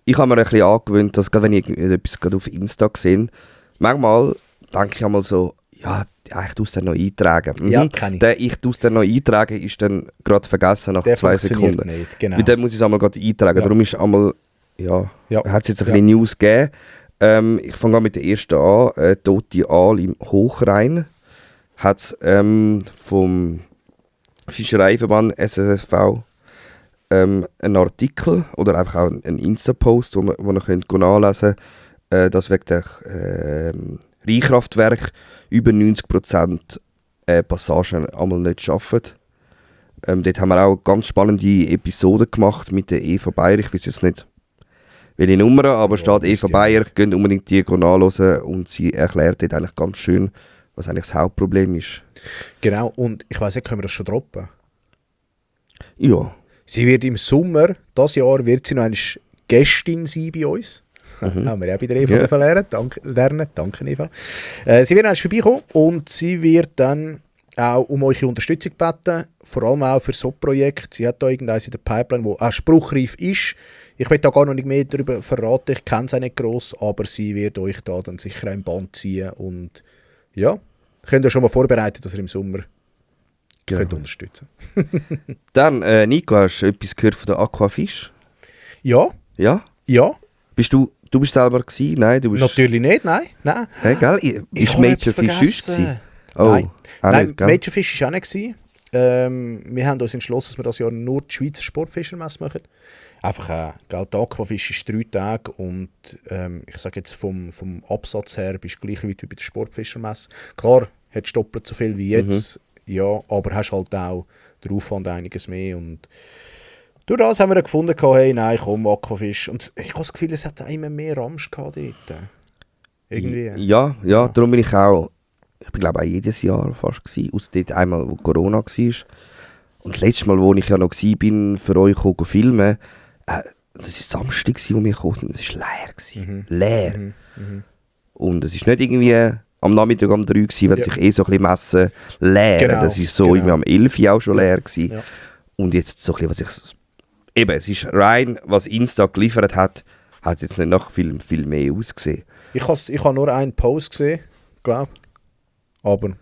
Ich habe mir ein bisschen angewöhnt, dass gerade wenn ich etwas gerade auf Insta sehe, manchmal denke ich einmal so, ja, ich tue es dann noch eintragen. Ja, kann ich. Der ich tue es dann noch eintragen ist dann gerade vergessen nach der 2 Sekunden. Nicht, genau. Mit dem muss ich es einmal gerade eintragen. Ja. Darum ist einmal, hat es jetzt ein bisschen News gegeben. Ich fange mit der ersten an. Tote Aal im Hochrhein hat es vom Fischereiverband SSV einen Artikel oder einfach auch einen Insta-Post, wo ihr könnt nachlesen könnt, dass wegen der Rheinkraftwerk über 90% Passagen einmal nicht schaffen. Dort haben wir auch ganz spannende Episoden gemacht mit der Eva Bayer. Ich weiß jetzt nicht, welche Nummer, aber steht Eva Bayer, könnt unbedingt die nachhören und sie erklärt dort eigentlich ganz schön, was eigentlich das Hauptproblem ist. Genau, und ich weiss nicht, können wir das schon droppen? Ja. Sie wird im Sommer, dieses Jahr, wird sie noch eine Gästin sein bei uns. Haben wir ja bei der Eva lernen. Danke Eva. Sie wird erst vorbeikommen und sie wird dann auch um eure Unterstützung bitten, vor allem auch für so ein Projekt. Sie hat da irgendeins in der Pipeline, wo auch spruchreif ist. Ich will da gar noch nicht mehr darüber verraten, ich kenne es auch nicht gross, aber sie wird euch da dann sicher ein Band ziehen und ja, könnt ihr schon mal vorbereiten, dass ihr im Sommer könnt unterstützen. Dann, Nico, hast du etwas gehört von der Aquafish? Ja. Ja? Ja. Du bist selber gewesen? Nein, du bist... Natürlich nicht, nein. Hey, gell? Ist Majorfish gewesen? Oh, nein, nicht, Majorfish war auch nicht gewesen. Wir haben uns entschlossen, dass wir das Jahr nur die Schweizer Sportfischermesse machen. Einfach, die Aquafish ist 3 Tage und ich sage jetzt vom Absatz her bist du gleich weit wie bei der Sportfischermesse. Klar, hättest du doppelt so viel wie jetzt, ja, aber hast halt auch den Aufwand einiges mehr und durch das haben wir dann gefunden, hey, nein, komm, Aquafish. Und ich habe das Gefühl, es hat immer mehr Ramsch gehabt dort. Irgendwie. Ja, darum bin ich auch, ich glaube auch jedes Jahr fast gewesen, außer dort einmal, wo Corona war. Und das letzte Mal, wo ich ja noch war, für euch filmen, das war Samstag, wo wir gekommen sind, es war leer. Leer. Und es ist nicht irgendwie am Nachmittag um 3 gewesen, wenn sich so ein bisschen messen, leer. Genau, das war so irgendwie am 11 Uhr auch schon leer gewesen. Ja. Und jetzt so ein bisschen, was ich... Eben, es ist rein, was Insta geliefert hat es jetzt nicht nach viel mehr ausgesehen. Ich habe nur einen Post gesehen, glaube ich. Aber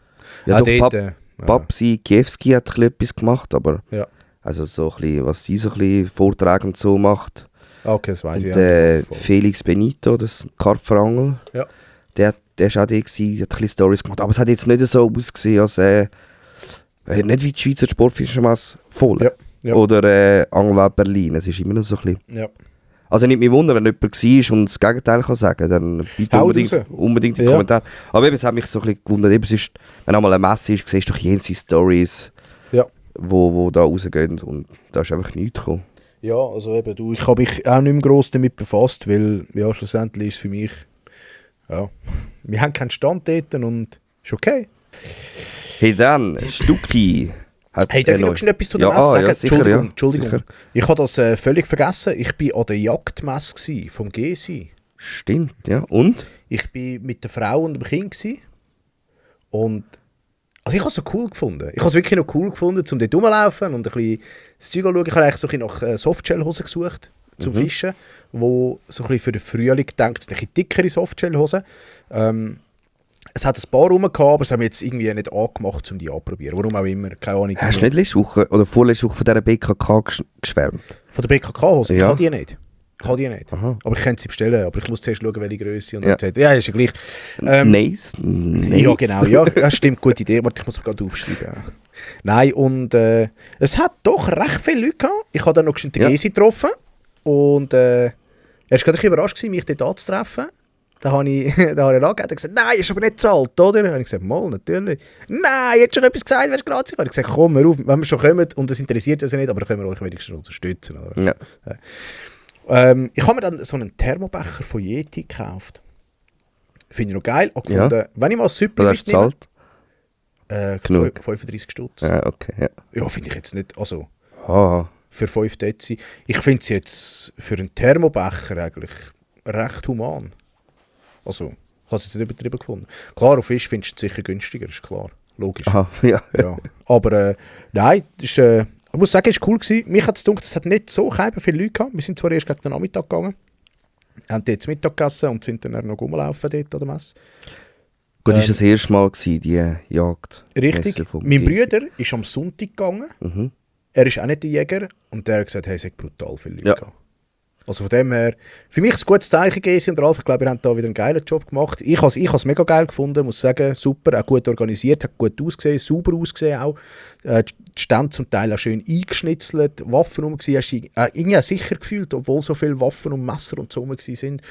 Ja, Auch doch, dort, Babsi Kiewski hat ein bisschen etwas gemacht, aber Ja. also so ein bisschen, was sie so ein bisschen Vorträge und so macht. Okay, das weiss Und ich auch nicht. Felix Benito, das Karpfenangel, Ja. der war auch der gewesen, hat ein bisschen Storys gemacht, aber es hat jetzt nicht so ausgesehen, als nicht wie die Schweizer Sportfischermesse voll. Ja, ja. Oder Angelwelt Berlin, es ist immer noch so ein bisschen... Ja. Also nicht mich wundern, wenn jemand war und das Gegenteil kann sagen, dann bitte Haut raus. unbedingt in die Ja. Kommentare. Aber eben, es hat mich so ein bisschen gewundert, eben, es ist, wenn einmal eine Messe ist, siehst du doch jenseits Stories, Ja. wo da rausgehen und da ist einfach nichts gekommen. Ja, also eben, ich habe mich auch nicht mehr gross damit befasst, weil ja, schlussendlich ist es für mich, ja, wir haben keinen Stand dort und ist okay. Hey, dann, Stucki. Hey, darf ich noch etwas zu der Ja, Messe sagen? ja, sicher, Entschuldigung. sicher. Ich habe das völlig vergessen. Ich war an der Jagdmesse gsi, vom GSI. Stimmt, ja. Und? Ich war mit der Frau und dem Kind gsi. Und also ich habe es so cool gefunden. Ich habe es wirklich noch cool gefunden, um dort rumlaufen und ein bisschen das Zeug anschauen. Ich habe eigentlich so ein bisschen nach Softshell-Hosen gesucht zum Fischen, wo so ein bisschen für den Frühling gedacht, ein bisschen dickere Softshell-Hosen. Es hat ein paar rum gehabt, aber es haben wir jetzt irgendwie nicht angemacht, um die anzuprobieren. Warum auch immer, keine Ahnung. Hast du nicht letzte Woche oder vorletzte Woche von dieser BKK geschwärmt? Von der BKK-Hose? Ich Ja. habe die nicht. Aber ich kann sie bestellen. Aber ich muss zuerst schauen, welche Größe. Und Ja. dann ja, ist ja gleich. Nice. Ja, genau. Ja, das stimmt. Gute Idee. Warte, ich muss es gerade aufschreiben. Nein, und es hat doch recht viele Leute gehabt. Ich habe dann noch den Gesi getroffen. Und er war gerade ein bisschen überrascht, mich dort anzutreffen. Da habe ich angegeben und gesagt, nein, ist aber nicht zahlt, oder? Dann habe ich gesagt, mal, natürlich. Nein, jetzt schon etwas gesagt, wärst gratis. Ich habe gesagt, komm, hör auf, wenn wir schon kommen, und das interessiert uns ja nicht, aber dann können wir euch wenigstens unterstützen. Oder? Ja. Ich habe mir dann so einen Thermobecher von Yeti gekauft. Finde ich noch geil. Auch gefunden, wenn ich mal ein Süppli Was hast du gezahlt? Genug. 35 Stutz. Ja, okay. Ja. Ja, finde ich jetzt nicht. Also, Ah. für 5 Dezi. Ich finde es jetzt für einen Thermobecher eigentlich recht human. Also, ich habe es jetzt nicht übertrieben gefunden. Klar, auf Fisch findest du es sicher günstiger, ist klar. Logisch. Aha, ja. Ja. Aber nein, das ist, ich muss sagen, es war cool gewesen. Mich hat es gedacht, es hat nicht so viele Leute gehabt. Wir sind zwar erst gegen den Nachmittag gegangen, haben dort Mittag gegessen und sind dann noch rumlaufen dort an der Messe. Gut, das war das erste Mal, die Jagd. Richtig. Messe vom Mein GSI. Bruder ist am Sonntag gegangen. Mhm. Er ist auch nicht der Jäger und der hat gesagt, hey, es hat brutal viele Leute Ja. gehabt. Also von dem her, für mich ist es ein gutes Zeichen gewesen und Ralf, ich glaube, ihr habt da wieder einen geilen Job gemacht. Ich habe es mega geil gefunden, muss sagen, super, auch gut organisiert, hat gut ausgesehen, sauber ausgesehen auch. Die Stände zum Teil auch schön eingeschnitzelt, Waffen rum gewesen, hast du irgendwie auch sicher gefühlt, obwohl so viele Waffen und Messer und so rum gewesen sind.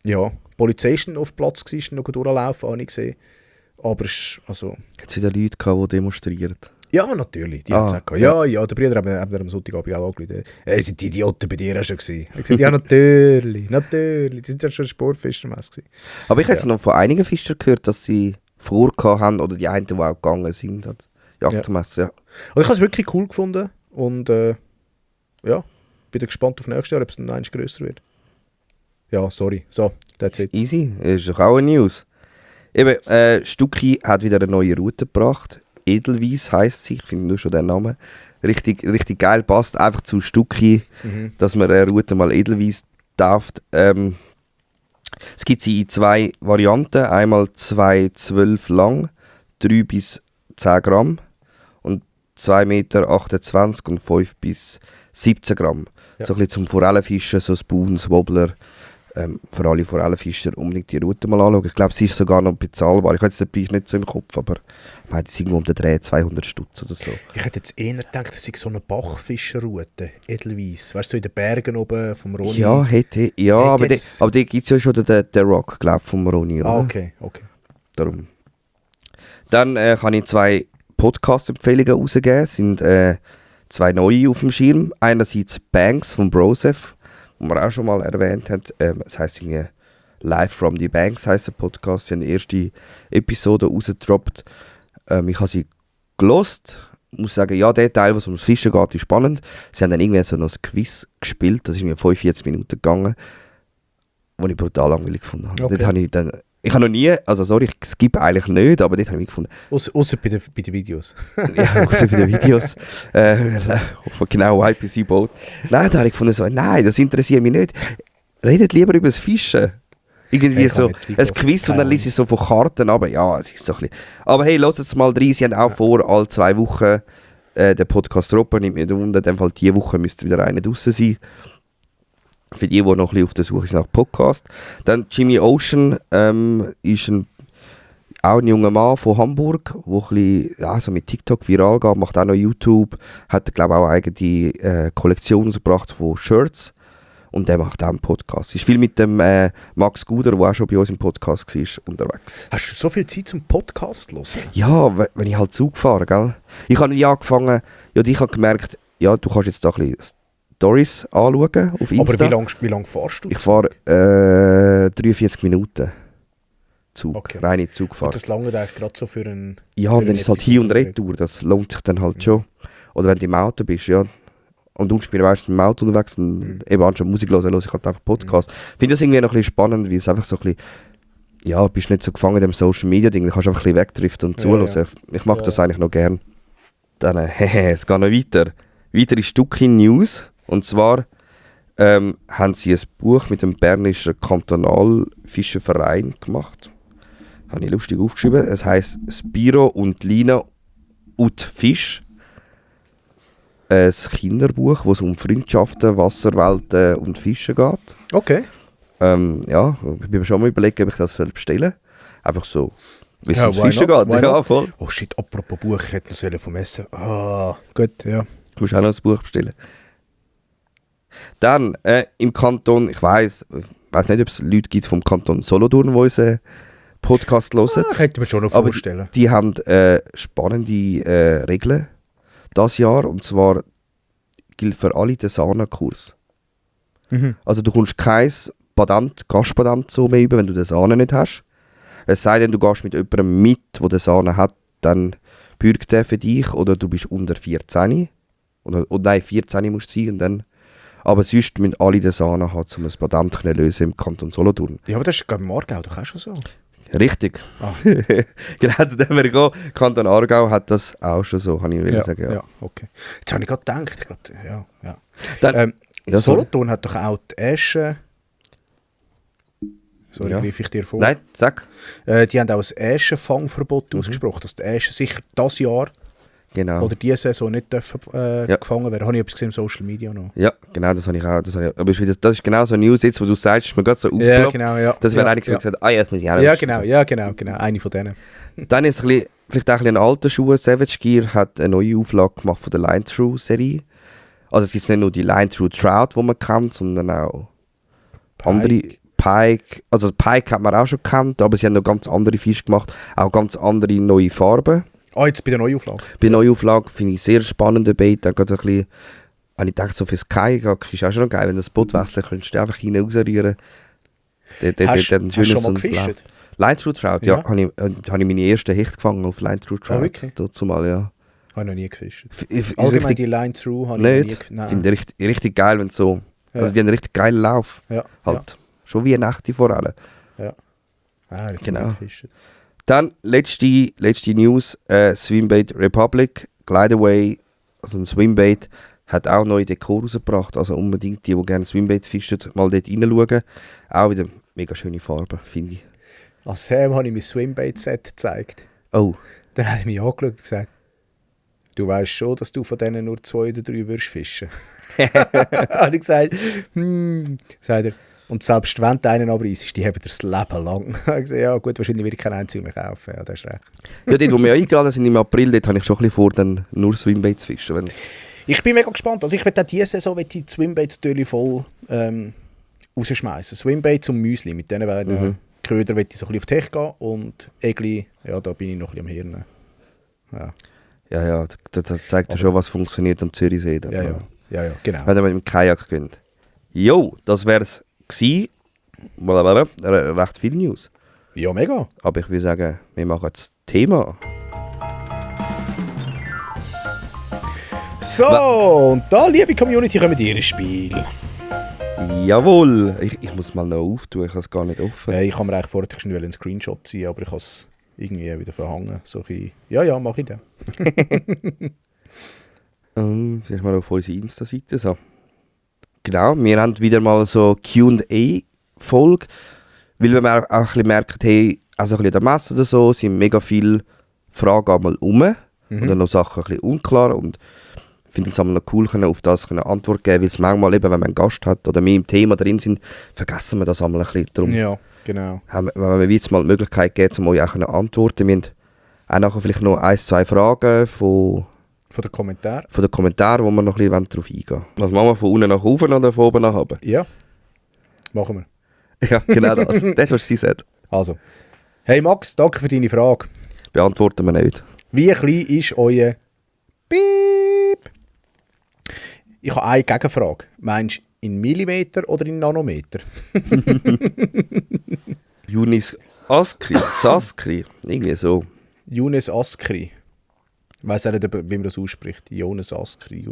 Ja, die Polizei ist auf Platz gewesen, ist noch durchlaufen, habe ich gesehen. Aber es ist, also... Hat es wieder Leute gehabt, die demonstrieren? Ja, natürlich. Die haben gesagt, ja, der Brüder haben wir am Sonntagabend auch angerufen. Sind die Idioten bei dir auch schon gewesen? Ich habe gesagt, ja, natürlich. Die sind ja schon Sportfischermesse gewesen. Aber ich habe jetzt noch von einigen Fischern gehört, dass sie vorgehabt haben, oder die einen, die auch gegangen sind. Jagdmesse, ja. Also ich habe es wirklich cool gefunden und ja, bin gespannt auf nächstes Jahr, ob es noch eins grösser wird. Ja, sorry. So, that's it. Easy, das ist doch auch eine News. Eben, Stucki hat wieder eine neue Route gebracht. Edelweiss heisst sie, ich finde nur schon den Namen. Richtig geil, passt einfach zu Stucki, dass man eine Route mal Edelweiss tauft. Es gibt sie in 2 Varianten. Einmal 2,12 lang, 3 bis 10 Gramm und 2,28 Meter und 5 bis 17 Gramm. Ja. So ein bisschen zum Forellenfischen, so Spoons, Wobbler. Für alle Forellenfischer unbedingt die Route mal anschauen. Ich glaube, sie ist sogar noch bezahlbar. Ich habe jetzt den Preis nicht so im Kopf, aber ich meine, die sind irgendwo um den Dreh 200 Stutz oder so. Ich hätte jetzt eher gedacht, das sei so eine Bachfischerroute, Edelweiss. Weißt du, so in den Bergen oben vom Roni. Ja, hätte. Ja, aber jetzt- da gibt es ja schon den Rock, glaube ich, vom Roni. Ah, oder? okay. Darum. Dann kann ich 2 Podcast-Empfehlungen rausgeben. Es sind 2 neue auf dem Schirm. Einerseits Banks von Broseph, wo wir auch schon mal erwähnt haben. Das heisst irgendwie Live from the Banks heisst der Podcast. Sie haben die erste Episode rausgedroppt. Ich habe sie gelost. Ich muss sagen, ja, der Teil, was ums Fischen geht, ist spannend. Sie haben dann irgendwie so noch ein Quiz gespielt. Das ist mir 45 Minuten gegangen, was ich brutal langweilig gefunden habe. Okay. Dort habe ich dann... Ich habe noch nie, also sorry, ich skippe eigentlich nicht, aber dort habe ich gefunden, Außer bei den Videos. ja, außer bei den Videos, genau, YPC-Boot. Nein, da habe ich gefunden, so, nein, das interessiert mich nicht. Redet lieber über das Fischen. Irgendwie Ich so habe nicht ein reingelassen. Quiz und Keine dann liest ich so von Karten, aber ja, es ist so ein bisschen... Aber hey, lasst jetzt mal rein, sie haben auch vor, alle 2 Wochen den Podcast droppen, nimmt mir wunder, in dem Fall diese Woche müsste wieder einer draussen sein. Für die noch ein bisschen auf der Suche sind nach Podcast. Dann Jimmy Ocean ist auch ein junger Mann von Hamburg, der ein bisschen, ja, so mit TikTok viral geht, macht auch noch YouTube, hat glaube ich auch eine eigene Kollektion rausgebracht von Shirts und der macht auch einen Podcast. Ist viel mit dem Max Guder, der auch schon bei uns im Podcast war, unterwegs. Hast du so viel Zeit zum Podcast hören? Ja, wenn ich halt Zug fahre, gell? Ich habe nie angefangen, ja, ich habe gemerkt, ja, du kannst jetzt da ein bisschen Stories anschauen auf Insta. Aber wie lang fährst du? Ich fahre 43 Minuten Zug, Okay. reine Zugfahrt. Und das lange eigentlich gerade so für einen... Ja, für und dann eine ist es halt Hin- und Episode. Retour, das lohnt sich dann halt schon. Oder wenn du im Auto bist, ja. Und du spielst meistens im Auto unterwegs, dann eben anstatt Musik hören, höre ich halt einfach Podcast. Ich finde das irgendwie noch ein bisschen spannend, weil es einfach so ein bisschen, ja, du bist nicht so gefangen in dem Social Media Ding, du kannst einfach ein bisschen wegdriften und zuhören. ja. Ich mache Ja. das eigentlich noch gern. Dann, es geht noch weiter. Weitere Stückchen News, und zwar haben sie ein Buch mit dem Bernischen Kantonalfischerverein gemacht. Habe ich lustig aufgeschrieben. Es heisst Spiro und Lina und Fisch. Ein Kinderbuch, wo es um Freundschaften, Wasserwelten und Fischen geht. Okay. Ja, ich bin mir schon mal überlegt, ob ich das bestellen soll. Einfach so, wie es Ja, ums why Fischen not? geht. Why Ja, not? voll. Oh shit, apropos Buch, ich hätte noch sollen vom Essen. Ah, gut, ja. Du musst auch noch ein Buch bestellen. Dann im Kanton, ich weiß nicht, ob es Leute gibt vom Kanton Solothurn, die unseren Podcast hören. Ah, ich hätte mir schon noch Aber vorstellen. die haben spannende Regeln dieses Jahr. Und zwar gilt für alle der Sahnenkurs. Mhm. Also du kommst kein Gastpatent so mehr über, wenn du den Sahne nicht hast. Es sei denn, du gehst mit jemandem mit, der den Sahne hat, dann bürgt der für dich. Oder du bist unter 14. Oder nein, 14 musst du sein. Und dann, aber sonst müssen alle den Sahne haben, um ein Patent zu lösen im Kanton Solothurn. Ja, aber das ist, glaube ich, im Aargau doch auch schon so. Richtig. Ah. Genau, zu dem wir gehen. Kanton Aargau hat das auch schon so, habe ich will sagen. Ja. Ja, okay. Jetzt habe ich gerade gedacht, ich glaub, ja. Dann, ja, sorry. Solothurn hat doch auch die Äschen... Sorry, Ja. griff ich dir vor. Nein, sag. Die haben auch ein Äschenfangverbot ausgesprochen, dass die Äschen sicher dieses Jahr Genau. oder diese Saison nicht dürfen, Ja. gefangen werden. Habe ich etwas gesehen im Social Media noch. Ja, genau, das habe ich auch. Aber das ist genau so eine News jetzt, wo du sagst, mir geht so aufgeploppt. ja. Das wäre ja, eigentlich so ja. gesagt, jetzt muss ich auch noch Ja, aufschreiben. genau. Eine von denen. Dann ist es ein bisschen, vielleicht auch ein bisschen ein alter Schuh. Savage Gear hat eine neue Auflage gemacht von der Line-Through-Serie. Also es gibt nicht nur die Line-Through-Trout, die man kennt, sondern auch andere... Pike, also Pike hat man auch schon gekannt, aber sie haben noch ganz andere Fische gemacht, auch ganz andere neue Farben. Ah, jetzt bei der Neuauflage. Bei der Neuauflage finde ich sehr spannende Bait, da geht ein bisschen, wenn ich denke, so fürs Kaijak ist auch schon noch geil, wenn du das Boot wechseln könntest du einfach rein rausrühren. Hast du schon mal gefischt? Line-Through-Trout, ja. Habe ich meine ersten Hecht gefangen auf Line-Through-Trout. Ah, wirklich? Dazu mal, ja. Habe ich noch nie gefischt. Ist Allgemein richtig, die Line-Through habe ich noch nie nicht. gefischt. Ich finde richtig geil, wenn so, also die haben einen richtig geilen Lauf. Ja, Halt. Schon wie eine echte Forelle. ja. Ah, jetzt Genau. noch nie gefischt. Dann letzte News, Swimbait Republic, Glideaway, also ein Swimbait, hat auch neue Dekor rausgebracht. Also unbedingt die gerne Swimbait fischen, mal dort reinschauen. Auch wieder mega schöne Farben, finde ich. Ach, Sam habe ich mein Swimbait-Set gezeigt. Oh, Dann hat er mich angeschaut und gesagt, du weißt schon, dass du von denen nur 2 oder 3 würdest fischen. Habe ich gesagt, sagt er, und selbst wenn du einen abreissest, die haben das Leben lang. Ich habe gesagt, ja gut, wahrscheinlich werde ich keinen einzigen mehr kaufen. Ja, das ist recht. ja, dort, wo wir eingeladen sind im April, dort habe ich schon ein bisschen vor, dann nur Swimbaits zu fischen. Wenn Ich bin mega gespannt. Also ich werde auch diese Saison die Swimbaits-Türchen voll rausschmeißen. Swimbaits und Müsli. Mit diesen beiden Köder werde ich so ein bisschen auf die Tech gehen. Und Egli, ja, da bin ich noch ein bisschen am Hirn. Ja, ja, das zeigt ja schon, was funktioniert am Zürichsee. Dann, ja, genau. Wenn ihr mit dem Kajak geht. Jo, das wäre es gewesen. Recht viel News. Ja, mega. Aber ich würde sagen, wir machen jetzt Thema. So, und da, liebe Community, kommen ihr ins Spiel. Jawohl! Ich muss mal noch auftun, ich habe es gar nicht offen. Ich kann mir eigentlich vorher schnell einen Screenshot ziehen, aber ich habe es irgendwie wieder verhangen. So ein bisschen, ja, mach ich dann. Vielleicht mal auf unsere Insta-Seite. So. Genau, wir haben wieder mal so Q&A-Folge. Weil wenn man auch ein bisschen merkt, hey, also ein bisschen an der Messe oder so, sind mega viele Fragen einmal rum. Oder noch Sachen ein bisschen unklar. Und ich finde es noch cool, auf das Antwort geben, weil es manchmal eben, wenn man einen Gast hat oder wir im Thema drin sind, vergessen wir das einmal ein bisschen. Darum Ja, genau. wenn wir jetzt mal die Möglichkeit geben, um euch auch antworten. Wir haben auch nachher vielleicht noch 1-2 Fragen von den Kommentaren. Von den Kommentaren, wo wir noch ein bisschen darauf eingehen wollen. Was machen wir, von unten nach oben oder von oben nach unten? Ja, machen wir. Ja, genau das. Das, was sie sagt. Also, hey Max, danke für deine Frage. Beantworten wir nicht. Wie klein ist euer Piep? Ich habe eine Gegenfrage. Meinst du in Millimeter oder in Nanometer? Junis Askri, Saskri, irgendwie so. Younes Askri. Ich weiss auch nicht, wie man das ausspricht. Younes Askri.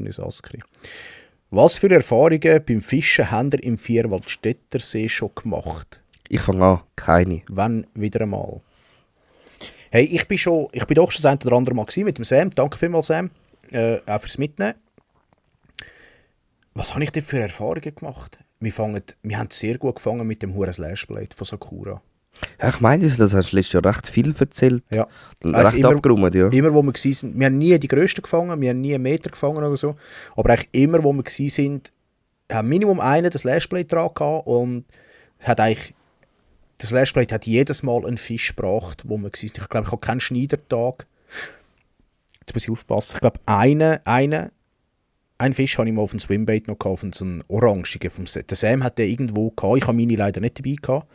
Was für Erfahrungen beim Fischen habt ihr im Vierwaldstättersee schon gemacht? Ich fange an, keine. Wann wieder einmal? Hey, ich bin doch schon das ein oder andere Mal mit dem Sam. Danke vielmals, Sam. Auch fürs Mitnehmen. Was habe ich denn für Erfahrungen gemacht? Wir haben sehr gut gefangen mit dem Huren Slashblade von Sakura. Ja, ich meine, das hast du letztes Jahr recht viel erzählt. Ja. Und recht abgeräumt, ja. Immer, wo wir waren, wir haben nie die Grössten gefangen, wir haben nie einen Meter gefangen oder so. Aber eigentlich immer, wo wir waren, haben Minimum einen das Slashblade dran gehabt und hat eigentlich, das Slashblade hat jedes Mal einen Fisch gebracht, wo wir waren. Ich glaube, ich habe keinen Schneidertag. Jetzt muss ich aufpassen. Ich glaube, einen Fisch habe ich mal auf dem Swimbait noch gehabt, auf so einen orangigen vom Set. Der Sam hat den irgendwo gehabt, ich habe meine leider nicht dabei gehabt.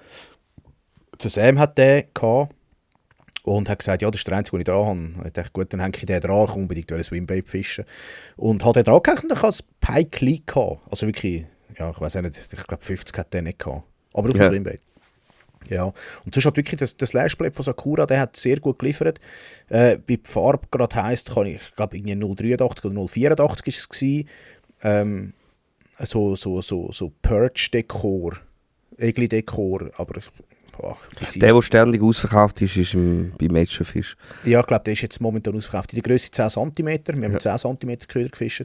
Der Sam hat den gehabt und hat gesagt, ja, das ist der einzige, den ich dran habe. Ich dachte, gut, dann hänge ich den dran, ich kann unbedingt einen Swimbait fischen. Und hat den dran gehängt und dann hatte ich ein Pike gehabt. Also wirklich, ja, ich weiß nicht, ich glaube 50 hat der nicht gehabt. Aber auf dem Swimbait. Ja, und sonst hat wirklich das Slashblade von Sakura, der hat sehr gut geliefert. Bei der Farbe gerade heisst, ich glaube irgendwie 083 oder 084 war es. So Perch-Dekor, Egli-Dekor, aber der ständig ausverkauft ist bei Major Fish. Ja, ich glaube, der ist jetzt momentan ausverkauft. In der Größe 10 cm, wir haben 10 cm Köder gefischt.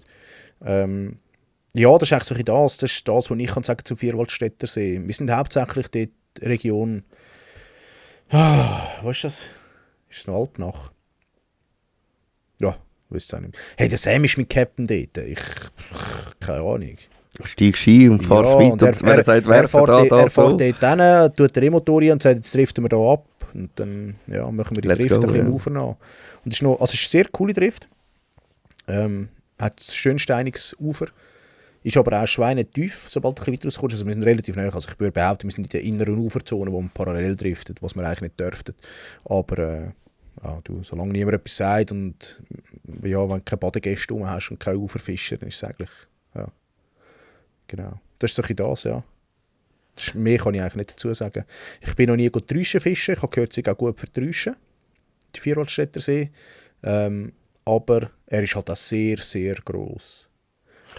Ja, das ist eigentlich so das ist das, was ich kann sagen zum Vierwaldstättersee. Wir sind hauptsächlich dort Region. Was ist das? Ist es noch Alpnach? Ja, weiß es auch nicht mehr. Hey, der Sam ist mit Captain dort. Keine Ahnung. Steig Ski und fahrst weiter und wer sagt, wer fährt da Er fährt so? dort hin, tut den E-Motor und sagt, jetzt driften wir da ab. Und dann ja, machen wir die Drift ein bisschen im Ufer nach. Und es ist noch, also es ist eine sehr coole Drift. Hat ein schön steiniges Ufer. Ist aber auch schweinetief, sobald du ein bisschen weiter rauskommst. Also wir sind relativ nahe. Also ich würde behaupten, wir sind in der inneren Uferzone, wo man parallel driftet, was wir eigentlich nicht dürften. Aber ja, solange niemand etwas sagt und ja, wenn du keine Badegäste rum hast und keine Uferfischer, dann ist es eigentlich, ja, genau. Das ist so ein das, ja. Mehr kann ich eigentlich nicht dazu sagen. Ich bin noch nie Träuschen fischen. Ich habe gehört, sie gehen gut für Träuschen, die Vierwaldstättersee. Aber er ist halt auch sehr, sehr gross.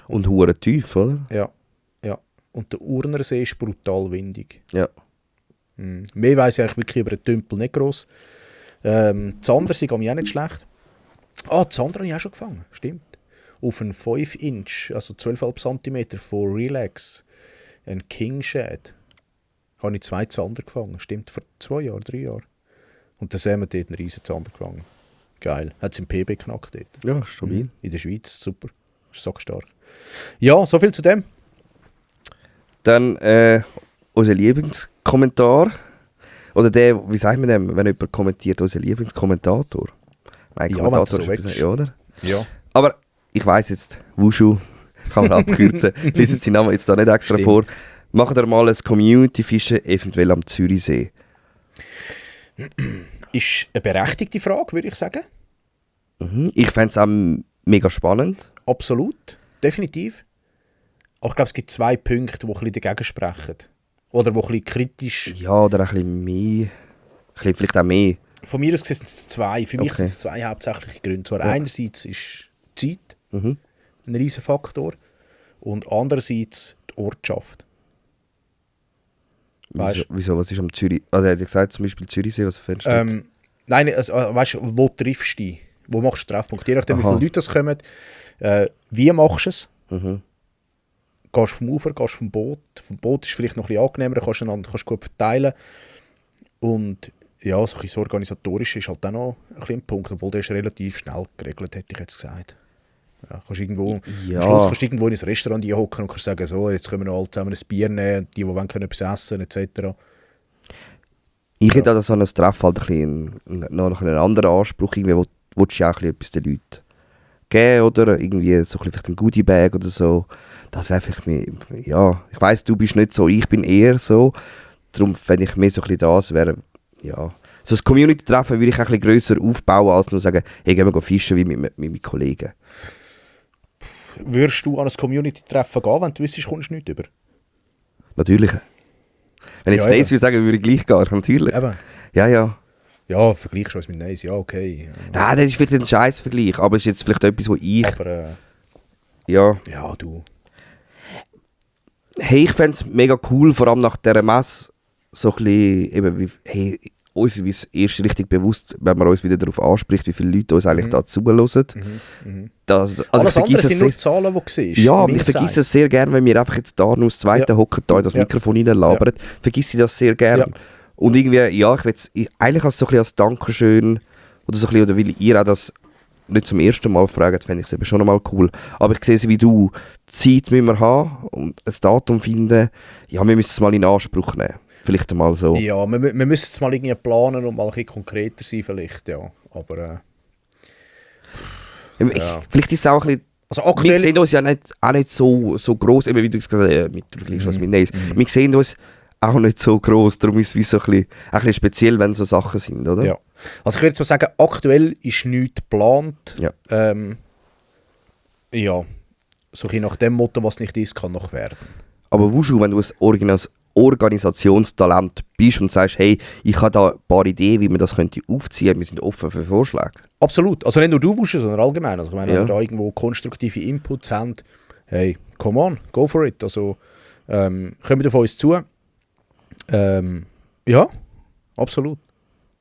Und hure tief, oder? Ja. Und der Urnersee ist brutal windig. Ja. Mehr weiss ich eigentlich wirklich über den Tümpel nicht gross. Die Zandersee geht mir auch nicht schlecht. Die Zander habe ich auch schon gefangen, stimmt. Auf einen 5 Inch, also 12,5 cm von Relax, ein King Shad, habe ich 2 Zander gefangen, stimmt, vor 2 Jahren, 3 Jahren. Und dann haben wir dort einen riesen Zander gefangen. Geil, hat es im PB geknackt dort. Ja, stabil. In der Schweiz, super, ist so stark. Ja, so viel zu dem. Dann unser Lieblingskommentar. Oder der, wie sagt man dem, wenn jemand kommentiert, unser Lieblingskommentator? Nein, Ja, Kommentator so ist ja, oder? Ja. Aber ich weiss jetzt, Wushu, kann man abkürzen. Lesen Sie den Namen jetzt da nicht extra vor. Machen wir mal ein Community-Fischen, eventuell am Zürichsee. Ist eine berechtigte Frage, würde ich sagen. Ich fände es auch mega spannend. Absolut, definitiv. Aber ich glaube, es gibt 2 Punkte, die ein bisschen dagegen sprechen. Oder die ein bisschen kritisch... Ja, oder ein bisschen mehr. Vielleicht auch mehr. Von mir aus sind es 2. Für mich sind es 2 hauptsächliche Gründe. Zwar einerseits ist die Zeit ein riesen Faktor und andererseits die Ortschaft. Wieso? Was ist am Zürich? Also er hat ja gesagt, zum Beispiel Zürichsee, was findest du? Nein, also, weißt du, wo triffst du dich? Wo machst du den Treffpunkt? Je nachdem, wie viele Leute das kommen. Wie machst du es? gehst vom Ufer, gehst vom Boot. Vom Boot ist vielleicht noch ein bisschen angenehmer, kannst gut verteilen. Und ja, so das Organisatorische ist halt auch noch ein bisschen ein Punkt, obwohl der ist relativ schnell geregelt, hätte ich jetzt gesagt. Ja, kannst irgendwo, Am Schluss kannst du irgendwo in ein Restaurant hocken und kannst sagen, so, jetzt können wir noch alle zusammen ein Bier nehmen, die wollen, können etwas essen, etc. Ich hätte an so einem Treffen halt noch einen anderen Anspruch. Irgendwie willst du ja auch etwas den Leuten geben, oder? Irgendwie so vielleicht ein Goodie-Bag oder so. Das wäre vielleicht mir, ja, ich weiss, du bist nicht so, ich bin eher so. Darum fände ich mehr so ein bisschen das, wäre, ja. So ein Community-Treffen würde ich ein bisschen grösser aufbauen, als nur sagen, hey, gehen wir fischen wie mit meinen Kollegen. Würdest du an ein Community-Treffen gehen, wenn du wüsstest, kommst du nicht über? Natürlich. Wenn ich Ja, jetzt Nace würde sagen, würde ich gleich gehen, natürlich. Eben. Ja. Ja, vergleichst du es mit Nace, ja, okay. Nein, das ist vielleicht ein Scheiß-Vergleich, aber es ist jetzt vielleicht etwas, wo ich... Aber, ja. Ja, du. Hey, ich fände es mega cool, vor allem nach dieser Messe, so ein bisschen, eben, wie, hey, uns ist erst richtig bewusst, wenn man uns wieder darauf anspricht, wie viele Leute uns eigentlich da zuhören. Also alles andere sind nur Zahlen, die du siehst. Ja, und ich vergesse es sehr gerne, wenn wir einfach jetzt da nur das zweite hocken, da in das Mikrofon reinlabern, vergesse ich das sehr gerne. Ja. Und irgendwie, ja, eigentlich als so ein bisschen als Dankeschön, oder so ein bisschen, oder weil ihr auch das nicht zum ersten Mal fragt, fände ich es eben schon einmal cool. Aber ich sehe es wie du, Zeit müssen wir haben und ein Datum finden, ja, wir müssen es mal in Anspruch nehmen. Vielleicht einmal so. Ja, wir müssen es mal irgendwie planen und mal ein bisschen konkreter sein vielleicht, ja. Aber vielleicht ist es auch ein bisschen... Also aktuell, wir sehen uns ja auch nicht so gross, eben wie du gesagt hast, mit Vergleichst mit Nace. Wir sehen uns auch nicht so gross, darum ist es wie so ein bisschen speziell, wenn so Sachen sind, oder? Ja. Also ich würde so sagen, aktuell ist nichts geplant. Ja. Ja, so ein nach dem Motto, was nicht ist, kann noch werden. Aber Wushu, wenn du ein Organisationstalent bist und sagst, hey, ich habe da ein paar Ideen, wie man das könnte aufziehen, wir sind offen für Vorschläge. Absolut. Also nicht nur du Wushu, sondern allgemein. Also ich meine, wenn wir da irgendwo konstruktive Inputs haben, hey, come on, go for it. Also kommt auf uns zu. Ja, absolut.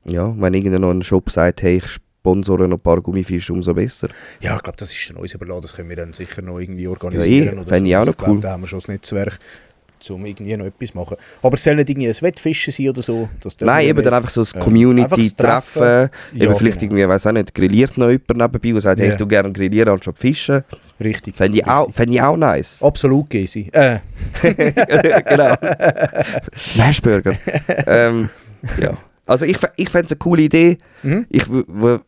Ja, wenn irgendeiner noch ein Shop sagt, hey, ich sponsore noch ein paar Gummifische, umso besser. Ja, ich glaube, das ist uns überlassen. Das können wir dann sicher noch irgendwie organisieren. Ja, fände ich auch noch cool. Da haben wir schon das Netzwerk, um irgendwie noch etwas zu machen. Aber es soll nicht irgendwie ein Wettfischen sein oder so. Nein, eben dann einfach so ein Community-Treffen. Eben vielleicht irgendwie, ich weiss auch nicht, grilliert noch jemand nebenbei und sagt, hey, ich tue gerne grillieren anstatt fischen. Richtig. Fände ich auch nice. Absolut, Gysi. Genau. Smashburger. Ja. Also ich fände es eine coole Idee. Ich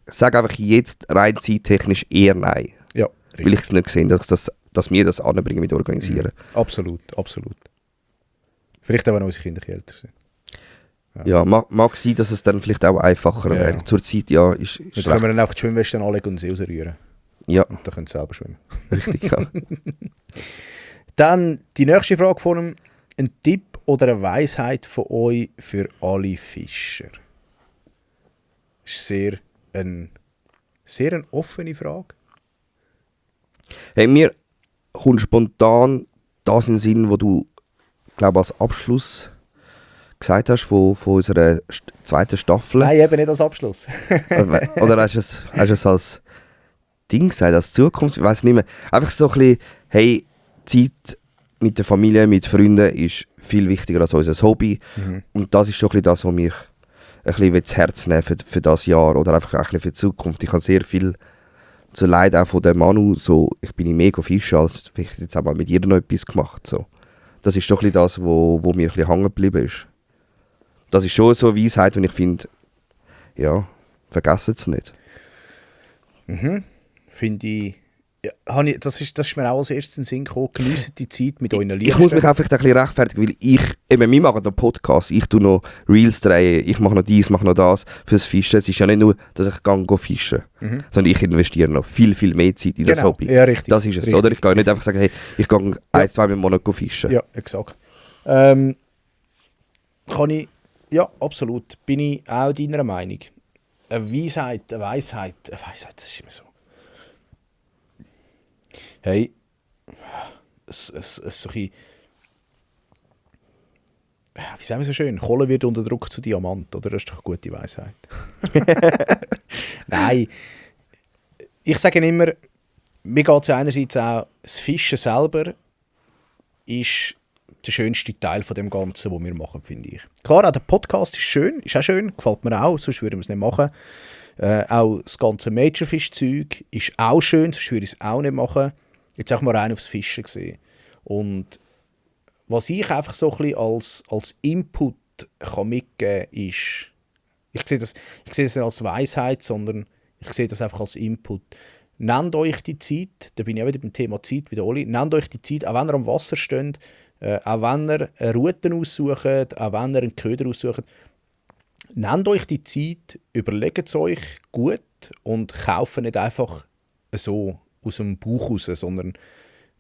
sage einfach jetzt rein zeittechnisch eher nein. Ja, richtig. Weil ich es nicht gesehen habe, dass wir das anbringen mit organisieren. Absolut. Vielleicht auch, wenn unsere Kinder älter sind. Ja, mag sein, dass es dann vielleicht auch einfacher wäre. Zurzeit, ja, ist dann können wir dann auch die Schwimmweste anlegen und sie rausrühren. Ja. Und dann können sie selber schwimmen. Richtig, ja. Dann die nächste Frage von einem. Ein Tipp oder eine Weisheit von euch für alle Fischer? Das ist sehr eine offene Frage. Hey, mir kommt spontan das in den Sinn, was du, glaube als Abschluss gesagt hast von unserer zweiten Staffel. Nein, eben nicht als Abschluss. Oder hast du es als Ding gesagt, als Zukunft? Ich weiß nicht mehr. Einfach so ein bisschen, hey, Zeit mit der Familie, mit Freunden ist viel wichtiger als unser Hobby. Und das ist schon ein bisschen das, was mich ein bisschen zu Herzen nehmen für das Jahr oder einfach ein bisschen für die Zukunft. Ich habe sehr viel zu Leid auch von dem Manu, so, ich bin mega Fischer, als ich jetzt auch mal mit ihr noch etwas gemacht. So. Das ist schon ein bisschen das, wo mir ein bisschen hängen geblieben ist. Das ist schon so eine Weisheit, und ich finde, ja, vergessen es nicht. Finde ich... Ja, das ist mir auch als erstes in den Sinn gekommen. Geniessen die Zeit mit euren Liebsten. Ich muss mich einfach ein bisschen rechtfertigen, weil wir machen noch Podcasts, ich tue noch Reels drehen, ich mache noch dies, mache noch das fürs Fischen. Es ist ja nicht nur, dass ich gehe fischen, sondern ich investiere noch viel, viel mehr Zeit in das Hobby. Ja, richtig. Das ist es, richtig. Oder? Ich gehe nicht einfach sagen, hey, ich gehe 1-2 Mal im Monat fischen. Ja, exakt. Absolut. Bin ich auch deiner Meinung. Eine Weisheit, das ist immer so. Hey, so ein, wie sagen wir so schön, Kohle wird unter Druck zu Diamant, oder? Das ist doch eine gute Weisheit. Nein, ich sage immer, mir geht es ja einerseits auch, das Fischen selber ist der schönste Teil von dem Ganzen, was wir machen, finde ich. Klar, auch der Podcast ist schön, ist auch schön, gefällt mir auch, sonst würden wir es nicht machen. Auch das ganze Majorfish-Zeug ist auch schön, sonst würde ich es auch nicht machen. Jetzt auch mal rein aufs Fischen gesehen. Und was ich einfach so ein bisschen als Input kann mitgeben kann, ist, ich sehe das nicht als Weisheit, sondern ich sehe das einfach als Input. Nehmt euch die Zeit, da bin ich auch wieder beim Thema Zeit, wie der Oli, nehmt euch die Zeit, auch wenn ihr am Wasser steht, auch wenn ihr eine Route aussucht, auch wenn ihr einen Köder aussucht, nehmt euch die Zeit, überlegt es euch gut und kauft nicht einfach so aus dem Bauch raus, sondern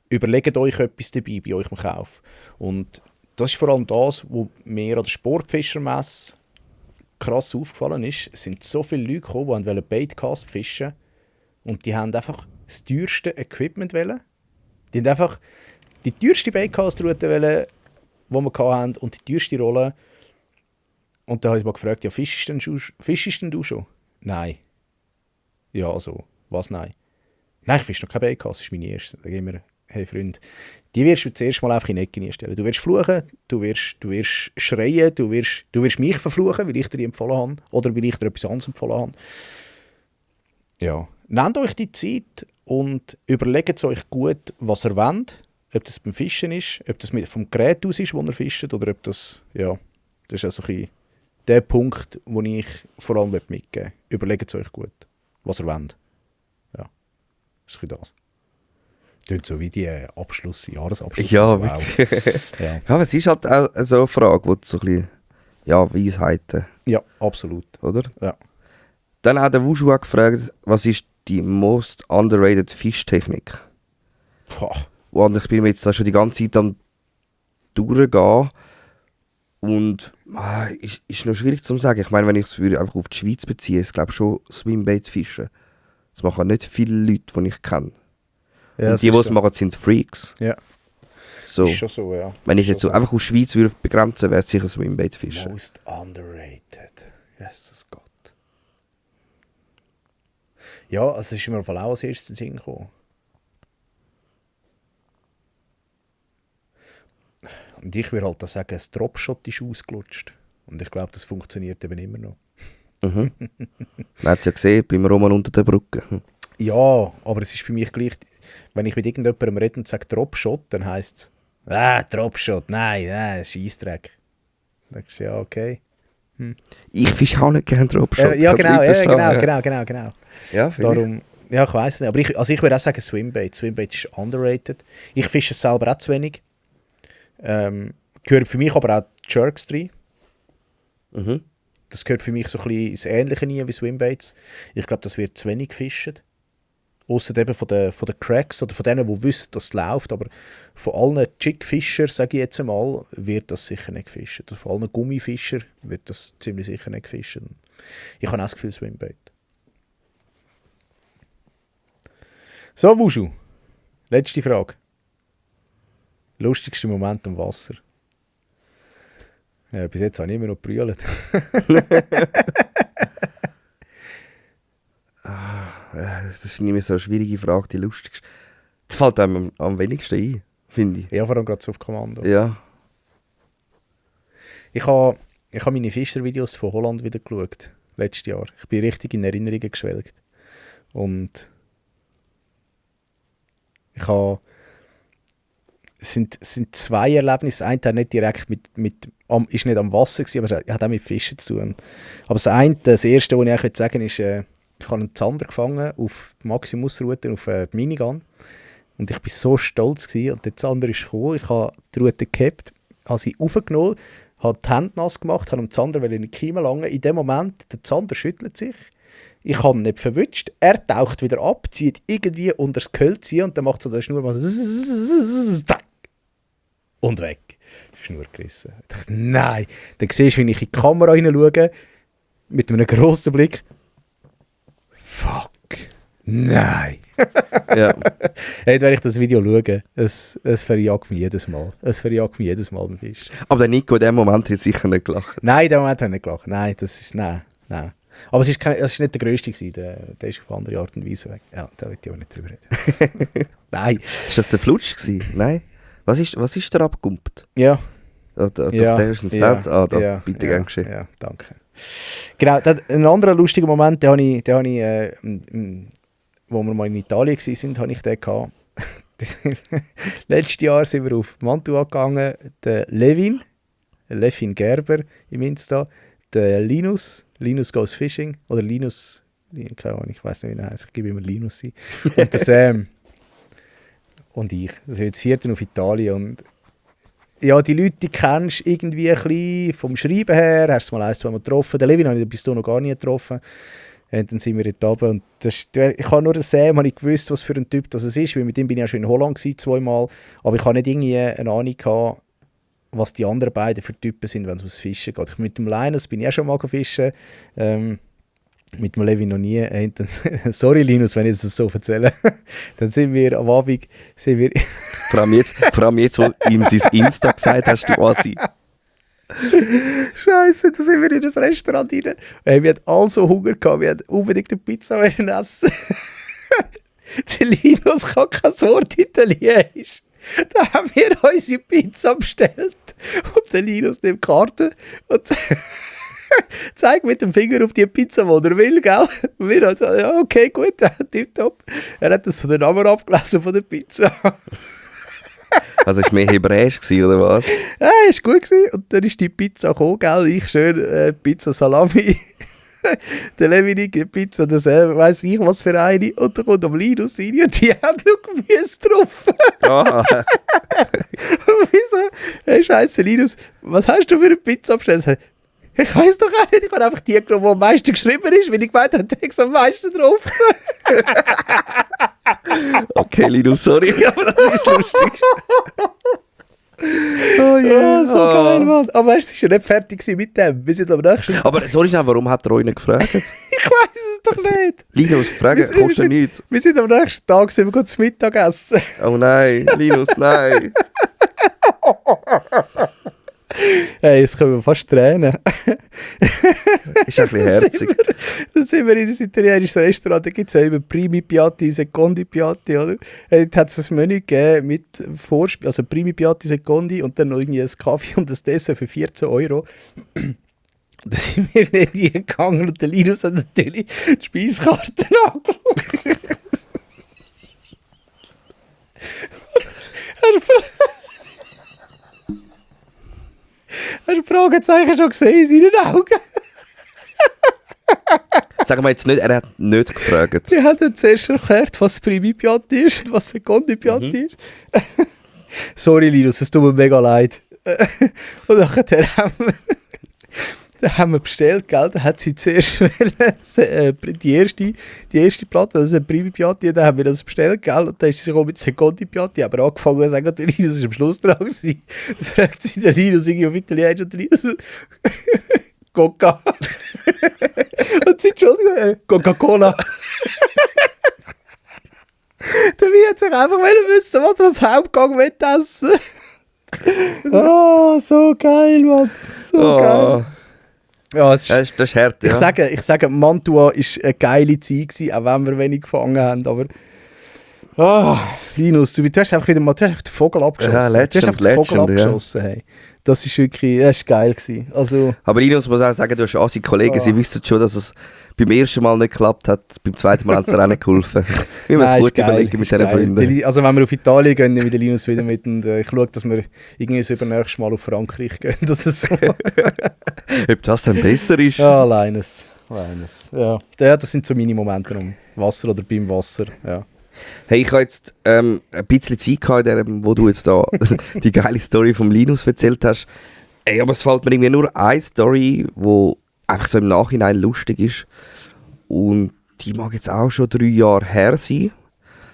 überlegt euch etwas dabei bei euch im Kauf. Und das ist vor allem das, was mir an der Sportfischermesse krass aufgefallen ist. Es sind so viele Leute gekommen, die Baitcast fischen und die haben einfach das teuerste Equipment wollen. Die haben einfach die teuerste Baitcast-Route wollen, die wir hatten, und die teuerste Rolle. Und dann habe ich mal gefragt, ja, fischst denn du schon? Nein. Ja, also, was nein? Nein, ich fische noch kein Baitcast, das ist meine erste. Da gehen wir, hey Freund, die wirst du zuerst mal einfach in die Ecke stellen. Du wirst fluchen, du wirst schreien, du wirst mich verfluchen, weil ich dir die empfohlen habe oder weil ich dir etwas anderes empfohlen habe. Ja. Nehmt euch die Zeit und überlegt es euch gut, was ihr wollt. Ob das beim Fischen ist, ob das vom Gerät aus ist, wo ihr fischt, oder ob das, ja, das ist also der Punkt, den ich vor allem mitgeben will. Überlegt es euch gut, was ihr wollt. Ja, das ist das. Klingt so wie die Jahresabschluss. Ja, wow. Ja. Ja, aber es ist halt auch so eine Frage, wo du so ein bisschen, ja, Weisheiten. Ja, absolut. Oder? Ja. Dann hat der Wushu auch gefragt, was ist die most underrated Fischtechnik? Boah. Und ich bin mir jetzt da schon die ganze Zeit am durchgehen. Und ist noch schwierig zu sagen. Ich meine, wenn ich es einfach auf die Schweiz beziehe, ist es glaube ich schon Swimbait fischen. Das machen nicht viele Leute, die ich kenne. Ja, und die es machen, sind Freaks. Ja. So. Ist schon so, ja. Wenn ich jetzt so einfach auf die Schweiz würde begrenzen, wäre es sicher Swimbait fischen. Most underrated. Jesus Gott. Ja, also es ist mir auch als erstes in den Sinn gekommen. Und ich würde halt sagen, das Dropshot ist ausgelutscht. Und ich glaube, das funktioniert eben immer noch. Mhm. Man hat es ja gesehen, beim Roman unter der Brücke. Ja, aber es ist für mich gleich, wenn ich mit irgendjemandem rede und sage Dropshot, dann heisst es, Dropshot, nein, Scheissdreck. Dann denkst du, ja, okay. Ich fische auch nicht gerne Dropshot. Ja, genau. Ja, darum, ja, ich weiss nicht. Aber ich würde auch sagen Swimbait. Swimbait ist underrated. Ich fische es selber auch zu wenig. Gehört für mich aber auch Jerks drin. Mhm. Das gehört für mich so ein bisschen ins Ähnliche rein wie Swimbaits. Ich glaube, das wird zu wenig gefischt. Ausser eben von den Cracks oder von denen, die wissen, dass es läuft. Aber von allen Chickfischer, sage ich jetzt einmal, wird das sicher nicht gefischt. Oder von allen Gummifischer wird das ziemlich sicher nicht gefischt. Ich habe auch das Gefühl, Swimbait. So, Wushu. Letzte Frage. Lustigster Moment am Wasser. Ja, bis jetzt habe ich immer noch gebrüllt. Das ist nicht mehr so eine schwierige Frage, die lustigste. Das fällt einem am wenigsten ein, finde ich. Ja, vor allem gerade so auf Kommando. Ja. Ich habe meine Fischervideos von Holland wieder geschaut, letztes Jahr. Ich bin richtig in Erinnerungen geschwelgt. Und es sind zwei Erlebnisse. Das eine hat nicht direkt ist nicht am Wasser gewesen, aber es hat auch mit Fischen zu tun. Aber das erste, was ich eigentlich sagen ist, ich habe einen Zander gefangen auf die Maximusroute, auf die Minigun. Und ich war so stolz gewesen. Und der Zander ist gekommen, ich habe die Route gehabt, habe sie aufgenommen, habe die Hände nass gemacht, habe dem Zander in die Kiemen langen. In dem Moment, der Zander schüttelt sich. Ich habe ihn nicht verwünscht. Er taucht wieder ab, zieht irgendwie unter das Gehölzchen und dann macht so der Schnur mal und weg. Schnur gerissen. Ich dachte, nein. Dann siehst du, wie ich in die Kamera hineinschaue, mit einem grossen Blick. Fuck. Nein. Ja. Hey, wenn ich das Video schaue, es verjagt mich jedes Mal. Es verjagt mich jedes Mal beim Fisch. Aber der Nico in dem Moment hat sicher nicht gelacht. Nein, in dem Moment habe ich nicht gelacht. Nein, das ist... Nein. Aber es war nicht der grösste gewesen. Der ist auf andere Art und Weise weg. Ja, da will ich auch nicht drüber reden. Nein. Ist das der Flutsch gewesen? Nein? Was ist der abgekumpelt? Ja. Der ist ein Stand? Bitte gern geschehen. Ja, danke. Genau, ein anderer lustiger Moment, den habe ich, wo wir mal in Italien waren, habe ich den gehabt. Letztes Jahr sind wir auf Mantua gegangen, der Levin Gerber im Insta, der Linus Goes Fishing, oder Linus, keine Ahnung, ich weiß nicht, wie er heißt, ich gebe immer Linus ein, und der Sam und ich. Das sind jetzt 4. auf Italien und ja, die Leute, die kennst du irgendwie ein bisschen vom Schreiben her, hast du mal 1-2 Mal getroffen, den Levin habe ich bis noch gar nie getroffen. Und dann sind wir dort runter und ich habe nur den Sam, habe ich gewusst, was für ein Typ das ist, weil mit ihm bin ich ja schon in Holland gewesen, 2-mal, aber ich habe nicht irgendwie eine Ahnung gehabt, was die anderen beiden für Typen sind, wenn es ums Fischen geht. Mit dem Linus bin ich auch schon mal fischen, mit dem Levi noch nie. Sorry Linus, wenn ich das so erzähle. Dann sind wir am Abend... vor allem jetzt, wo ihm sein Insta gesagt hast, du Assi. Scheiße, da sind wir in das Restaurant rein. Hey, wir hatten alle so Hunger gehabt, wir wollten unbedingt eine Pizza essen. Der Linus kann kein Wort Italienisch. Da haben wir unsere Pizza bestellt. Und der Linus nimmt die Karte und zeigt mit dem Finger auf die Pizza, die er will, gell? Und wir haben gesagt, ja, okay, gut, tipptopp. Er hat so den Namen abgelesen von der Pizza. Also war mehr hebräisch oder was? Ja, ist gut gewesen. Und dann ist die Pizza gekommen, gell? Ich schön Pizza Salami. Der Levinik, die Pizza, das weiss ich was für eine. Und dann kommt am Linus rein und die haben noch Gemüse drauf. Ah. Und wieso? Hey, Scheiße, Linus, was hast du für eine Pizza bestellt? Ich weiss doch auch nicht, ich habe einfach die genommen, die am meisten geschrieben ist, weil ich gemeint habe, da ist am meisten drauf. Okay, Linus, sorry, aber das ist lustig. Oh yeah. Oh, so geil, Mann. Aber weißt du, es war ja nicht fertig mit dem. Wir sind am nächsten Tag. Aber sorry, warum hat er euch nicht gefragt? Ich weiss es doch nicht. Linus, fragen kostet nichts. Wir sind am nächsten Tag, wir gehen zum Mittagessen. Oh nein, Linus, nein. Hey, jetzt können wir fast Tränen. Ist ein bisschen herzig. Dann sind wir in ein italienisches Restaurant, da gibt es ja immer Primi Piatti, Secondi Piatti, oder? Dort hat es ein Menü gegeben mit Vorspiel, also Primi Piatti, Secondi und dann noch irgendwie ein Kaffee und ein Dessert für 14 €. Da sind wir nicht hingegangen und der Linus hat natürlich die Speiskarte angeschaut. Hast du Fragezeichen schon gesehen in seinen Augen? Sagen wir jetzt nicht, er hat nicht gefragt. Ich habe zuerst erklärt, was Primi Piatti ist und was Secondi Piatti ist. Sorry Linus, es tut mir mega leid. Und dann haben wir bestellt, gell? Dann hat sie zuerst die erste Platte, das ist ein Primi Piatti, dann haben wir das bestellt, gell? Und dann ist sie mit Secondi Piatti, aber angefangen zu sagen, der Linus ist am Schluss dran gewesen. Dann fragt sie der Linus irgendwie auf Italienisch und der Linus Coca. Und sie, Entschuldigung, Coca-Cola. Dabei hat sich einfach wissen, was das Hauptgang essen will. Oh, so geil, Mann. So geil. Ja, das ist hart, ja. Ich sage, Mantua war eine geile Zeit gewesen, auch wenn wir wenig gefangen haben, aber... Linus, du hast einfach wieder mal den Vogel abgeschossen. Ja, abgeschossen, hey. Das ist wirklich, das war geil gewesen. Also, aber Linus muss auch sagen, du hast assi Kollegen, sie wissen schon, dass es beim ersten Mal nicht geklappt hat, beim zweiten Mal hat es auch nicht geholfen. Wir müssen es gut überlegen mit diesen Freunden. Also wenn wir auf Italien gehen, nehmen wir den Linus wieder mit und ich schaue, dass wir irgendwie das übernächste Mal auf Frankreich gehen. Das ist so. Ob das dann besser ist? Ja, Linus. Ja, das sind so meine Momente am Wasser oder beim Wasser, ja. Hey, ich habe jetzt ein bisschen Zeit gehabt, wo du jetzt da die geile Story vom Linus erzählt hast. Ey, aber es fällt mir irgendwie nur eine Story, die einfach so im Nachhinein lustig ist. Und die mag jetzt auch schon 3 Jahre her sein.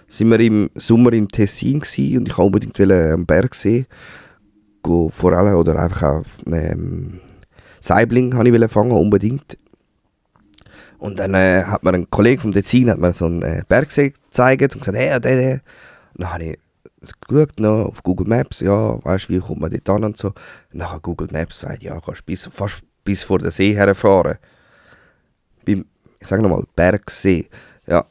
Sind wir im Sommer im Tessin gewesen und ich wollte unbedingt am Bergsee forellen oder einfach auf Saibling habe ich fangen, unbedingt. Und dann hat mir ein Kollege vom Tessin hat mir so einen Bergsee gezeigt und gesagt, hey, der. Und dann habe ich geschaut noch auf Google Maps, ja, weißt du, wie kommt man dort an und so. Und dann hat Google Maps gesagt, ja, kannst fast bis vor den See herfahren. Ich sage nochmal, Bergsee. Ja.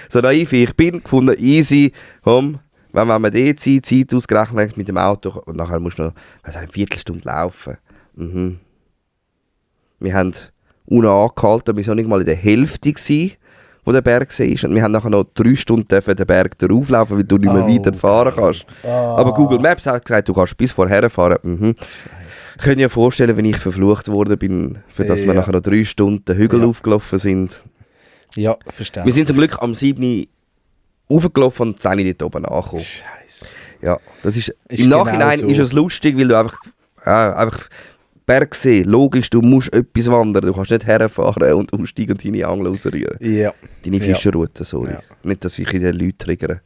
So naiv wie ich bin, gefunden, easy, wenn man die Zeit ausgerechnet mit dem Auto und nachher musst du noch eine Viertelstunde laufen. Mhm. Wir haben angehalten, wir waren nicht mal in der Hälfte gewesen, wo der Berg war. Und wir haben nachher noch 3 Stunden den Berg rauflaufen, weil du nicht mehr weiter fahren kannst. Aber Google Maps hat gesagt, du kannst bis vorher fahren. Mhm. Ich kann mir vorstellen, wenn ich verflucht worden bin, für dass wir nachher noch 3 Stunden den Hügel aufgelaufen sind. Ja, verstehe. Wir sind zum Glück am 7. aufgelaufen und 10 dort oben angekommen. Scheiße. Ja, das ist genau im Nachhinein so. ist es lustig, weil du einfach Bergsee, logisch, du musst etwas wandern, du kannst nicht herfahren und aussteigen und deine Angel rausrühren. Ja. Deine Fischerroute, sorry. Ja. Nicht, dass ich in den Leuten triggere.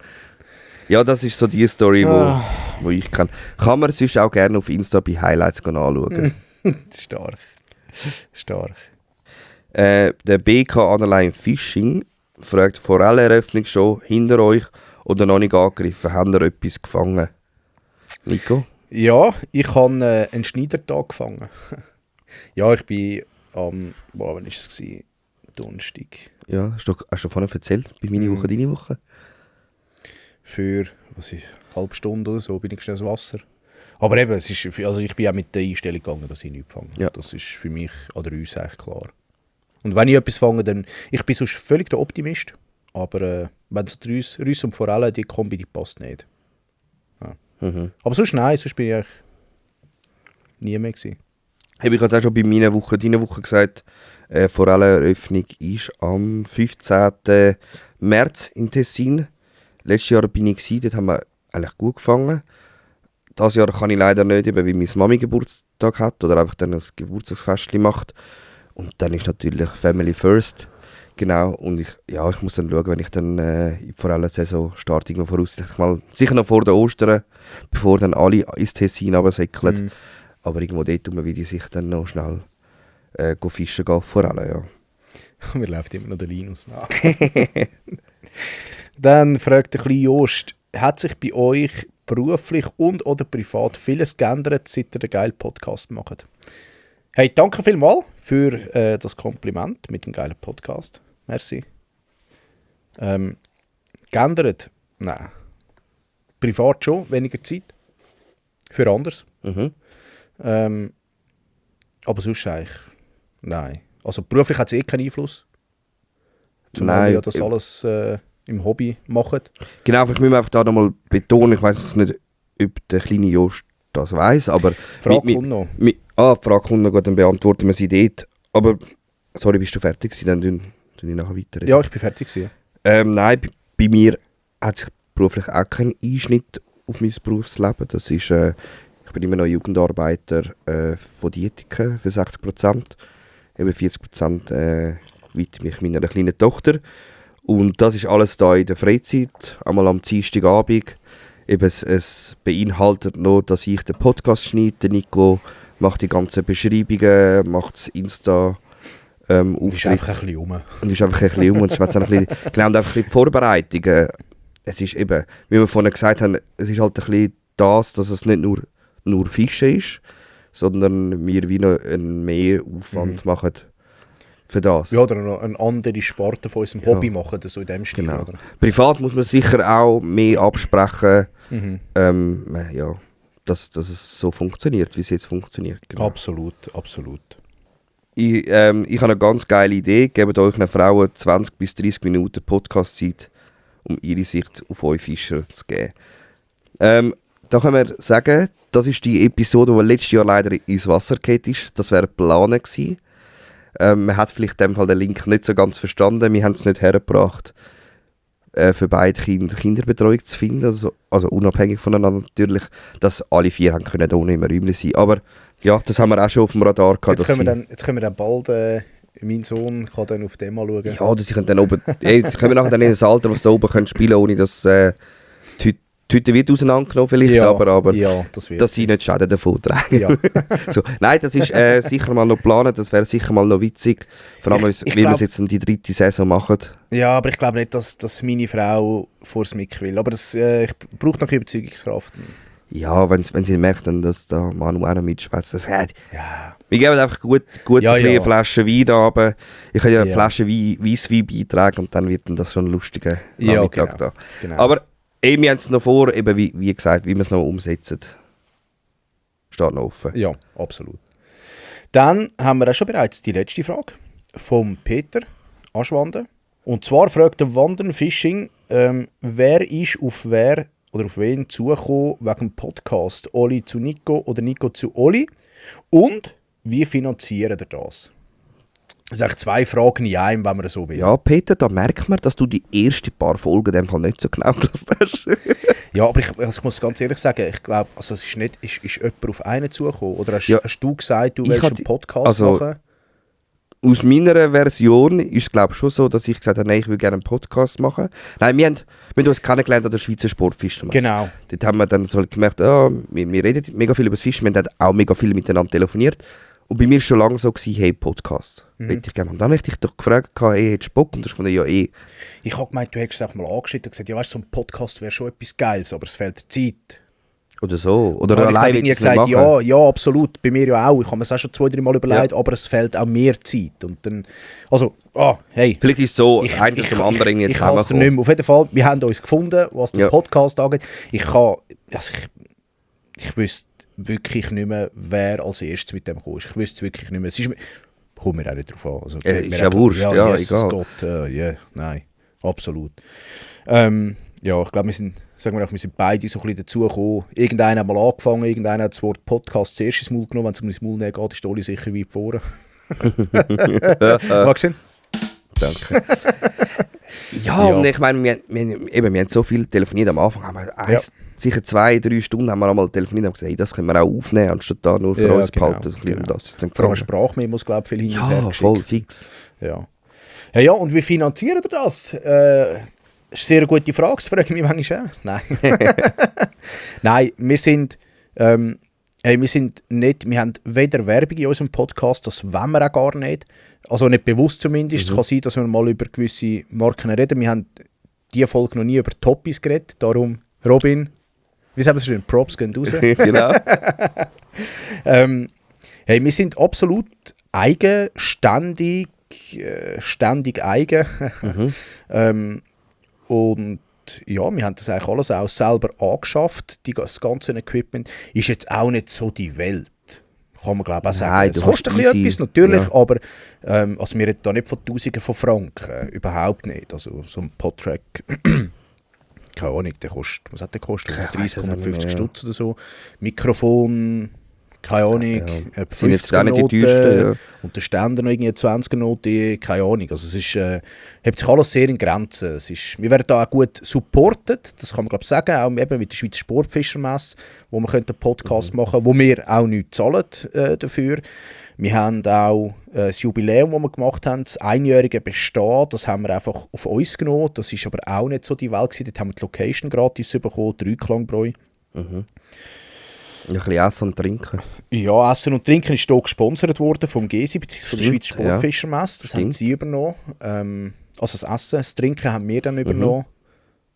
Ja, das ist so die Story, wo ich kann. Kann man sonst auch gerne auf Insta bei Highlights anschauen. Stark. Stark. Der BK Underline Fishing fragt, Forelleneröffnung schon hinter euch oder noch nicht angegriffen? Habt ihr etwas gefangen? Nico? Ja, ich habe einen Schneidertag gefangen. Ja, ich bin wann war es? Donnerstag. Ja, hast du vorhin erzählt, bei meiner Woche, deine Woche? Für, eine halbe Stunde oder so bin ich schnell ins Wasser. Aber eben, also ich bin auch mit der Einstellung gegangen, dass ich nichts fange. Ja. Das ist für mich oder uns eigentlich klar. Und wenn ich etwas fange, dann... Ich bin sonst völlig der Optimist. Aber wenn es die Rüsse und Forellen, die Kombi, die passt nicht. Ja. Mhm. Aber sonst nein, sonst bin ich eigentlich nie mehr gewesen. Habe ich jetzt auch schon bei deiner Woche gesagt, Forelleneröffnung ist am 15. März in Tessin. Letztes Jahr bin ich gewesen, dort haben wir eigentlich gut gefangen. Dieses Jahr kann ich leider nicht, eben, weil meine Mami Geburtstag hat oder einfach dann ein Geburtstagsfest macht. Und dann ist natürlich Family First. Genau, und ich muss dann schauen, wenn ich dann vor allem Saison starte, irgendwo voraussichtlich mal, sicher noch vor den Ostern, bevor dann alle ins Tessin runtersäckeln. Aber irgendwo dort will ich sich dann noch schnell fischen gehen, vor allem, ja. Mir läuft immer noch der Linus nach. Dann fragt der kleine Jost, hat sich bei euch beruflich und oder privat vieles geändert, seit ihr den geilen Podcast macht? Hey, danke vielmals für das Kompliment mit dem geilen Podcast. Merci. Geändert? Nein. Privat schon, weniger Zeit. Für anders. Mhm. Aber sonst eigentlich nein. Also beruflich hat es keinen Einfluss. Zumal Nein. wir ja das alles im Hobby machen. Genau, vielleicht müssen wir einfach da nochmal betonen, ich weiss nicht, ob der kleine Jost das weiss, aber... Frage kommt noch. Die Frage kommt noch, gut, dann beantworten wir sie dort. Aber, sorry, bist du fertig gewesen? Dann tun ich nachher weiter. Ja, ich bin fertig gewesen. Nein, bei mir hat sich beruflich auch kein Einschnitt auf mein Berufsleben. Das ist, ich bin immer noch Jugendarbeiter von Dietiken für 60%. Eben 40% widme ich meiner kleinen Tochter. Und das ist alles da in der Freizeit, einmal am Dienstagabend. Eben, es beinhaltet noch, dass ich den Podcast schneide. Der Nico macht die ganzen Beschreibungen, macht das Insta Ist einfach ein bisschen rum. und ist einfach ein bisschen und schwätzt ein bisschen, genau, und einfach ein bisschen die Vorbereitungen. Es ist eben, wie wir vorhin gesagt haben, es ist halt ein bisschen das, dass es nicht nur Fischen ist, sondern wir wie noch einen Mehraufwand machen für das. Ja, oder noch eine andere Sparte von unserem Hobby machen, so in dem Stil. Genau. Oder? Privat muss man sicher auch mehr absprechen, ja, dass es so funktioniert, wie es jetzt funktioniert. Genau. Absolut, absolut. Ich habe eine ganz geile Idee. Gebt euch einer Frau 20 bis 30 Minuten Podcast-Zeit, um ihre Sicht auf euch Fischer zu geben. Da können wir sagen, das ist die Episode, die letztes Jahr leider ins Wasser gefallen ist. Das wäre geplant gewesen. Man hat vielleicht in dem Fall den Link nicht so ganz verstanden. Wir haben es nicht hergebracht, für beide Kinder Kinderbetreuung zu finden. Also unabhängig voneinander natürlich, dass alle 4 haben können ohne im Räumchen sein. Aber ja, das haben wir auch schon auf dem Radar gehabt. Jetzt können wir dann bald, mein Sohn kann dann auf dem mal schauen. Ja, oder sie können dann oben, sie können nachher dann in das Alter, was da oben können spielen, ohne dass die Hütte wird auseinandergenommen vielleicht, Ja, aber ja, das wird. dass sie nicht Schaden davon tragen. Ja. So, nein, das ist sicher mal noch geplant, das wäre sicher mal noch witzig. Vor allem, weil wir es jetzt in die 3. Saison machen. Ja, aber ich glaube nicht, dass meine Frau vors Mick will. Aber ich brauche noch Überzeugungskraft. Ja, wenn sie merkt, dann, dass da Manu auch noch mitschwätzt. Ja. Wir geben einfach gut Ja, eine ja. Flasche Wein da runter. Ich kann ja eine Ja. Flasche Weisswein beitragen und dann wird dann das schon ein lustiger Ja, Nachmittag genau. da. Genau. Aber Wir haben es noch vor, eben wie gesagt, wie wir es noch umsetzen. Steht noch offen. Ja, absolut. Dann haben wir auch schon bereits die letzte Frage vom Peter Aschwanden. Und zwar fragt der Wandern-Fishing, wer ist auf wer oder auf wen zugekommen wegen dem Podcast? Oli zu Nico oder Nico zu Oli? Und wie finanziert ihr das? Das sind eigentlich 2 Fragen in einem, wenn man so will. Ja, Peter, da merkt man, dass du die ersten paar Folgen in dem Fall nicht so genau gehört hast. Ja, aber ich muss ganz ehrlich sagen, ich glaube, also es ist nicht, ist jemand auf einen zugekommen? Oder hast du gesagt, du willst einen Podcast machen? Aus meiner Version ist es, glaube ich, schon so, dass ich gesagt habe, nein, ich will gerne einen Podcast machen. Nein, wir haben uns kennengelernt an der Schweizer Sportfischermesse. Genau. Dort haben wir dann so gemerkt, wir reden mega viel über das Fischen, wir haben auch mega viel miteinander telefoniert. Und bei mir war es schon lange so, hey, Podcast. Hätte ich gerne. Und dann habe ich dich doch gefragt, hey, hättest du Bock? Und du hast gefunden, ja, eh. Ich habe gemeint, du hättest es einfach mal angeschnitten und gesagt, ja, weißt du, so ein Podcast wäre schon etwas Geiles, aber es fehlt der Zeit. Oder so. Oder dann alleine habe ich gesagt, ja, absolut. Bei mir ja auch. Ich habe mir das auch schon 2-3 Mal überlegt, aber es fehlt auch mehr Zeit. Und dann, also, hey. Vielleicht ist es so, eins zum anderen irgendwie zusammenkommen. Nicht mehr. Auf jeden Fall, wir haben uns gefunden, was den Podcast angeht. Ich wüsste wirklich nicht mehr, wer als erstes mit dem kam. Ich wüsste es wirklich nicht mehr. Es ist, kommt mir auch nicht drauf an. Also, ist ja wurscht, ja, Jesus egal. Gott, nein, absolut. Ja, ich glaube, wir sind beide so ein bisschen dazugekommen. Irgendeiner hat mal angefangen, irgendeiner hat das Wort Podcast zuerst ins Maul genommen. Wenn es um ins Maul nehmen geht, ist Oli sicher weit vorne. Magst du ihn? Danke. Ja, und ich meine, wir haben so viel telefoniert am Anfang. Haben wir sicher 2-3 Stunden haben wir einmal telefoniert und gesagt, hey, das können wir auch aufnehmen, anstatt da nur für uns behalten. Genau. Das vor allem Sprachmemo muss, glaube ich, viel hin und her geschickt. Ja, voll fix. Ja, und wie finanzieren ihr das? Das ist eine sehr gute Frage, das frage ich mich manchmal auch. Nein. Nein, wir haben weder Werbung in unserem Podcast, das wollen wir auch gar nicht. Also nicht bewusst zumindest. Es kann sein, dass wir mal über gewisse Marken reden. Wir haben diese Folge noch nie über Toppis geredet. Darum, Robin, wie sagen wir es schon? Props gehen raus. Genau. Wir sind absolut eigenständig, ständig eigen. Und ja, wir haben das eigentlich alles auch selber angeschafft. Das ganze Equipment ist jetzt auch nicht so die Welt. Kann man glaube ich auch sagen. Nein, es kostet ein bisschen etwas, natürlich, aber also wir reden da nicht von Tausenden von Franken. Überhaupt nicht. Also so ein Podtrack, keine Ahnung, der kostet, was hat der gekostet? 30-50 Stutz oder so. Mikrofon, keine Ahnung, 50er Noten und der Ständer noch irgendwie 20er Noten, keine Ahnung. Also es ist, hebt sich alles sehr in Grenzen. Wir werden da auch gut supported, das kann man glaube ich sagen, auch eben mit der Schweizer Sportfischermesse, wo man einen Podcast machen könnte, wo wir auch nichts zahlen dafür. Wir haben auch das Jubiläum, das wir gemacht haben, das einjährige Bestehen, das haben wir einfach auf uns genommen. Das ist aber auch nicht so die Welt gewesen. Dort haben wir die Location gratis bekommen, 3 Klangbräu. Ein bisschen Essen und Trinken. Ja, Essen und Trinken ist hier gesponsert worden vom GESI, beziehungsweise von der Schweizer Sportfischermesse. Das haben sie übernommen. Also das Essen, das Trinken haben wir dann übernommen.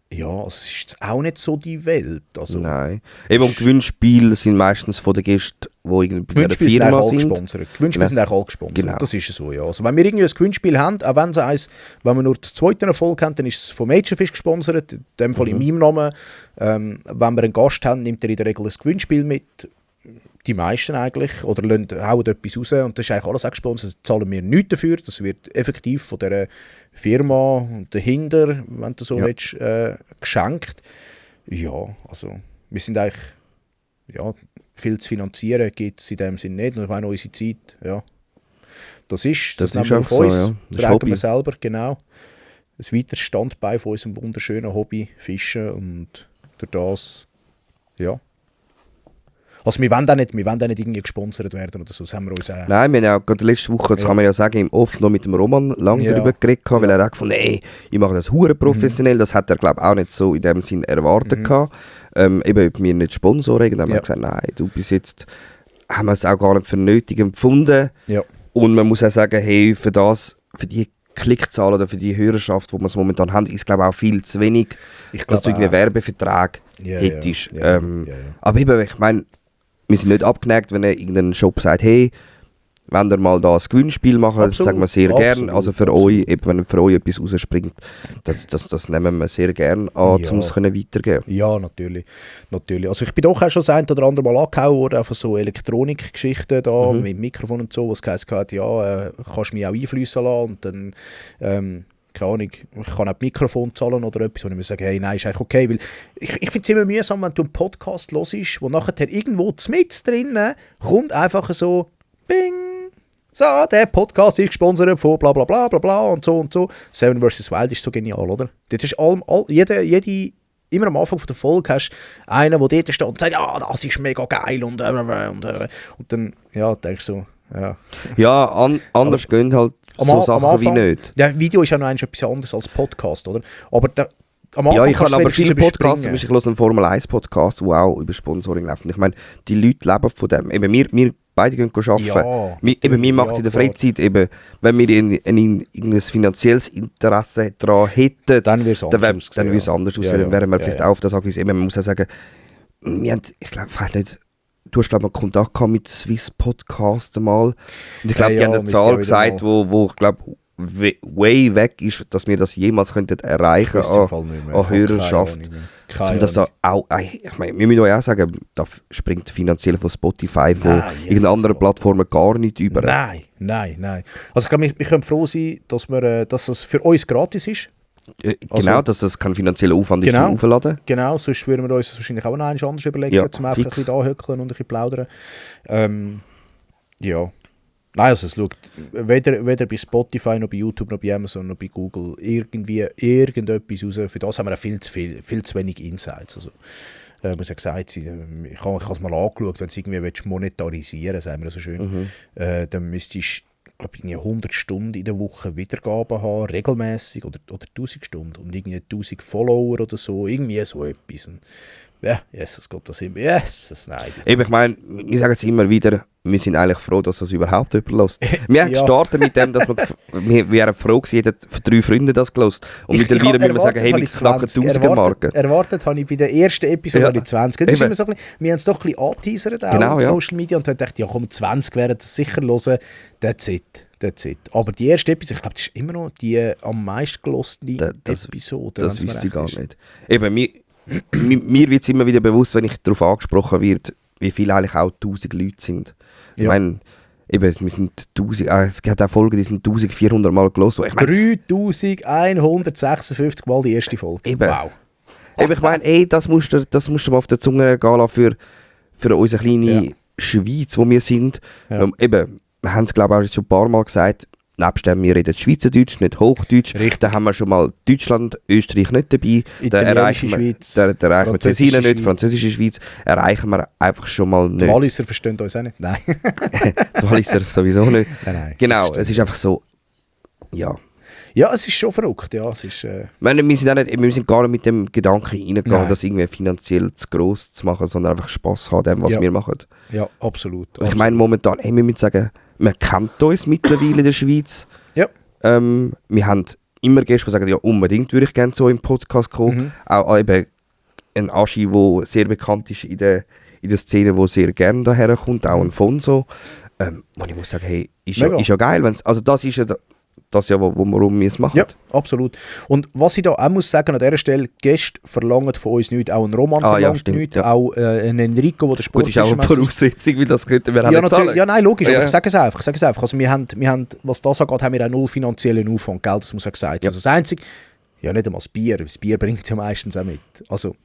Ja, also es ist jetzt auch nicht so die Welt. Also, nein. Eben und Gewinnspiele sind meistens von den Gästen, die irgendwie bei der Firma sind. Gewinnspiele sind auch alle gesponsert. Genau. Das ist so, ja. Also wenn wir irgendwie ein Gewinnspiel haben, auch wenn wir nur das zweite Erfolg haben, dann ist es vom Majorfish gesponsert, in dem Fall in meinem Namen. Wenn wir einen Gast haben, nimmt er in der Regel ein Gewinnspiel mit. Die meisten eigentlich. Oder hauen etwas raus. Und das ist eigentlich alles auch gesponsert. Da zahlen wir nichts dafür. Das wird effektiv von dieser Firma dahinter, wenn du so willst, geschenkt. Ja, also wir sind eigentlich, viel zu finanzieren gibt es in dem Sinne nicht. Und ich meine, unsere Zeit, das nehmen wir auf uns. So, das tragen wir selber, genau. Ein weiteres Standbein von unserem wunderschönen Hobby, Fischen. Und durch das, also wir wollen auch nicht irgendwie gesponsert werden oder so, das haben wir uns auch... Nein, wir haben ja gerade letzte Woche, das kann man ja sagen, im Off noch mit dem Roman lange darüber geredet, weil er auch gefunden hat, hey, ich mache das hure professionell, das hat er glaube ich auch nicht so in dem Sinn erwartet gehabt. Eben, ob wir nicht Sponsoren, dann haben wir gesagt, nein, du bis jetzt haben wir es auch gar nicht für nötig empfunden. Ja. Und man muss auch sagen, hey, für die Klickzahlen oder für die Hörerschaft, die wir momentan haben, ist glaube ich auch viel zu wenig, dass du einen Werbevertrag hättest. Aber eben, ich meine, wir sind nicht abgeneigt, wenn irgendein Shop sagt, hey, wenn ihr mal da ein Gewinnspiel macht, Absolut, sagen wir sehr absolut, gerne. Also für absolut. euch, eben, wenn für euch etwas rausspringt, das nehmen wir sehr gerne an, Ja. um es weitergeben. Ja, natürlich. Also ich bin doch auch schon das ein oder andere Mal angehauen worden, auf so Elektronikgeschichten da, mit Mikrofon und so, was geheißen hat, ja, kannst mich auch einfließen lassen und dann, keine Ahnung, ich kann auch das Mikrofon zahlen oder etwas, wo ich mir sage, hey, nein, ist eigentlich okay, weil ich finde es immer mühsam, wenn du einen Podcast hörst, wo nachher irgendwo mit drinnen kommt einfach so, bing, so, der Podcast ist gesponsert von bla bla bla bla bla und so und so. Seven vs. Wild ist so genial, oder? Das ist jede immer am Anfang von der Folge hast du einen, der dort steht und sagt, ja, das ist mega geil und dann, ja, denkst du so, ja. Ja, anders gehen halt so Sachen wie nicht. Ja, Video ist ja noch etwas anderes als Podcast, oder? Aber am Anfang Ja, ich kannst habe du aber viele wenigstens Podcasts, überspringen. ich höre einen Formel-1-Podcast, der auch über Sponsoring läuft. Und ich meine, die Leute leben von dem. Eben, wir beide gehen arbeiten. Ja, Wir machen es in der klar. Freizeit, eben, wenn wir ein finanzielles Interesse daran hätten, Dann würde es dann anders aussehen. würde es anders aussehen. Ja, Dann wären wir ja, vielleicht ja. auch auf das angewiesen. Eben, man muss auch sagen, wir haben, ich glaube, ich weiss nicht, du hast, glaube ich, Kontakt gehabt mit Swiss Podcast einmal. Und ich glaube, Ja, die haben eine müsste Zahl ja wieder gesagt, wo ich glaube, way weg ist, dass wir das jemals könnten erreichen Ich weiss im Fall nicht mehr. an Ich habe Hörerschaft. keine Ahnung mehr. Keine Um das Ahnung. da auch, ich meine, wir müssen euch auch sagen, da springt finanziell von Spotify, von Nein, irgendeiner anderen Jesus, Plattformen gar nicht über. Nein. Also ich glaube, wir können froh sein, dass das für uns gratis ist. Genau, Also- dass das kein finanzieller Aufwand ist Genau. zum Aufladen. Genau, sonst würden wir uns das wahrscheinlich auch noch eins anderes überlegen, Ja, zum einfach ein fix. bisschen anhöckeln und ein bisschen plaudern. Ja. Nein, also es schaut weder bei Spotify, noch bei YouTube, noch bei Amazon, noch bei Google irgendwie irgendetwas raus. Für das haben wir auch viel zu wenig Insights. Also, muss ja gesagt sein, ich habe es mal angeschaut, wenn du es irgendwie monetarisieren willst, sagen wir so schön, dann müsstest du, glaube ich, 100 Stunden in der Woche Wiedergaben haben, regelmäßig, oder 1000 Stunden und irgendwie 1000 Follower oder so, irgendwie so etwas. Und, ja, Jesus Gott, das sind wir. Jesus, nein. Eben, ich meine, wir sagen es immer wieder, wir sind eigentlich froh, dass das überhaupt jemand hört. Wir haben Ja. gestartet mit dem, dass wir wären froh gewesen, hätten für 3 Freunde das gehört. Und mittlerweile müssen wir sagen, hey, wir knacken die 1000er-Marke. Erwartet habe ich bei der ersten Episode Ja. habe ich 20. Das ist Eben. immer so ein bisschen, wir haben es doch ein bisschen angeteasert auch Genau, auf ja. Social Media und dann dachte ich, ja komm, 20 werden das sicher hören. That's it. Aber die erste Episode, ich glaube, das ist immer noch die am meisten gelosene Episode. Das wenn's mir wüsste ich recht gar ist. nicht. Eben, mir wird es immer wieder bewusst, wenn ich darauf angesprochen werde, wie viele eigentlich auch 1000 Leute sind. Ich Ja. meine, eben, wir sind 1000, es gibt auch Folgen, die sind 1400 Mal gelesen. Ich meine, 3156 Mal die erste Folge. Eben. Wow. eben, ich meine, ey, das musst du mal auf der Zunge gehen lassen für unsere kleine Ja. Schweiz, wo wir sind. Ja. Eben, wir haben es, glaube ich, auch schon ein paar Mal gesagt, nebst dem, wir reden Schweizerdeutsch, nicht Hochdeutsch. Richtig. Da haben wir schon mal Deutschland, Österreich nicht dabei. Da Italienische erreichen wir, Schweiz, da erreichen wir französische Tesina nicht, Schweiz. französische Schweiz. Erreichen wir einfach schon mal Die nicht. Walliser verstehen uns auch nicht. Nein. Die Walliser sowieso nicht. Nein. Genau, Verstehen. es ist einfach so, ja. Ja, es ist schon verrückt. Ja, es ist, Ich meine, wir sind gar nicht mit dem Gedanken reingegangen, Nein. das irgendwie finanziell zu gross zu machen, sondern einfach Spass haben, dem, was Ja. wir machen. ja, absolut. Ich meine, momentan, wir müssen sagen, man kennt uns mittlerweile in der Schweiz. Ja. Wir haben immer Gäste, die sagen, ja, unbedingt würde ich gerne so im Podcast kommen. Mhm. Auch eben ein Aschi, der sehr bekannt ist in der Szene, der sehr gerne daher kommt, auch ein Fonso. Wo ich muss sagen, hey, ist Mega. ja geil. Also das ist ja das, warum wir es machen. Ja, absolut. Und was ich da auch muss sagen, an dieser Stelle, Gäste verlangen von uns nichts, auch ein Roman Ah, ja, verlangt stimmt, nichts, ja. auch ein Enrico, der der Gut, ist auch eine Voraussetzung, weil das könnten wir auch ja, nicht zahlen. natürlich, ja, nein, logisch, Ja, aber ja. ich sage es einfach. Also wir haben, was das angeht, haben wir auch null finanziellen Aufwand, gell? Das muss auch gesagt sein. Ja. Also das Einzige, ja nicht einmal das Bier bringt ja meistens auch mit. Also,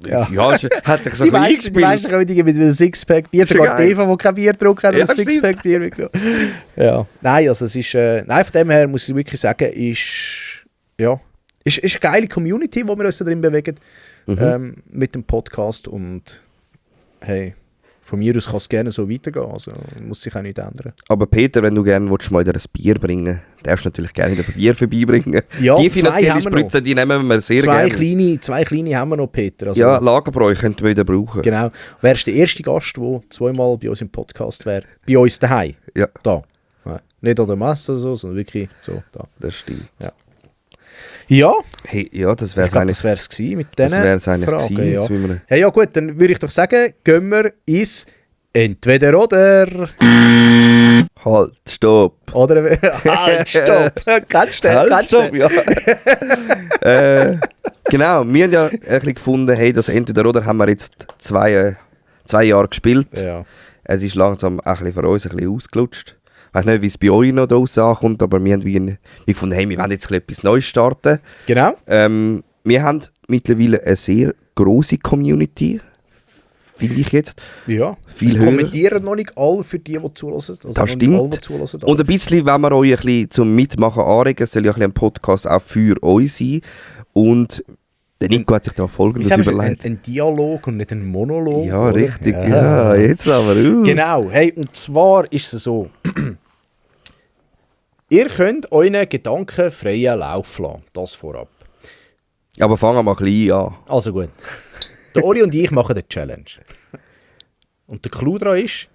ja. Ja, hat sich so Die ein meisten eingespielt. kommen mit einem Sixpack Bier, Ist ja sogar geil. Eva, die kein Bier getrunken hat, Ja, ein Sixpack Bier mitgenommen. Ja. Nein, also es ist, nein, von dem her muss ich wirklich sagen, ist eine geile Community, wo wir uns da drin bewegen, mit dem Podcast und hey, von mir aus kann es gerne so weitergehen, also muss sich auch nicht ändern. Aber Peter, wenn du gerne mal wieder ein Bier bringen, darfst du natürlich gerne wieder ein Bier vorbeibringen. Ja, die zwei finanzielle haben wir Spritze, die nehmen wir sehr Zwei gerne. kleine haben wir noch, Peter. Also, Ja, Lagerbräu könnten wir wieder brauchen. genau. Wärst der erste Gast, der zweimal bei uns im Podcast wäre, bei uns daheim. Ja, Da. Ja. Nicht an der Masse oder so, sondern wirklich so da. das stimmt. Ja, Hey, ja, das wäre ich glaube, eigentlich, das wäre es gewesen mit das diesen wär's eigentlich Fragen. gewesen. Ja. Jetzt müssen wir- Hey, ja gut, dann würde ich doch sagen, gehen wir ins Entweder-Oder. Halt, stopp. Oder? Halt, stopp. Kennst du den? Halt, stopp, ja. Genau, wir haben ja ein bisschen gefunden, hey, das Entweder-Oder haben wir jetzt 2 Jahre gespielt. Ja. Es ist langsam auch ein bisschen für uns ein bisschen ausgelutscht. Ich weiß nicht, wie es bei euch noch da ankommt, aber wir haben wie gefunden, hey, wir wollen jetzt etwas Neues starten. Genau. Wir haben mittlerweile eine sehr grosse Community, finde ich jetzt. Ja. Viel es höher. kommentieren noch nicht alle für die zulassen. Also Das stimmt. Und ein bisschen, wenn wir euch ein bisschen zum Mitmachen anregen, soll ja ein Podcast auch für euch sein. Und der Nico hat sich da Folgendes überlegt. Ein Dialog und nicht ein Monolog. Ja, oder? richtig. Ja, jetzt aber. Genau. Hey, und zwar ist es so. Ihr könnt euren Gedanken freien Lauf lassen. Das vorab. Aber fangen wir mal klein an. Also gut. Der Ori und ich machen eine Challenge. Und der Clou daran ist,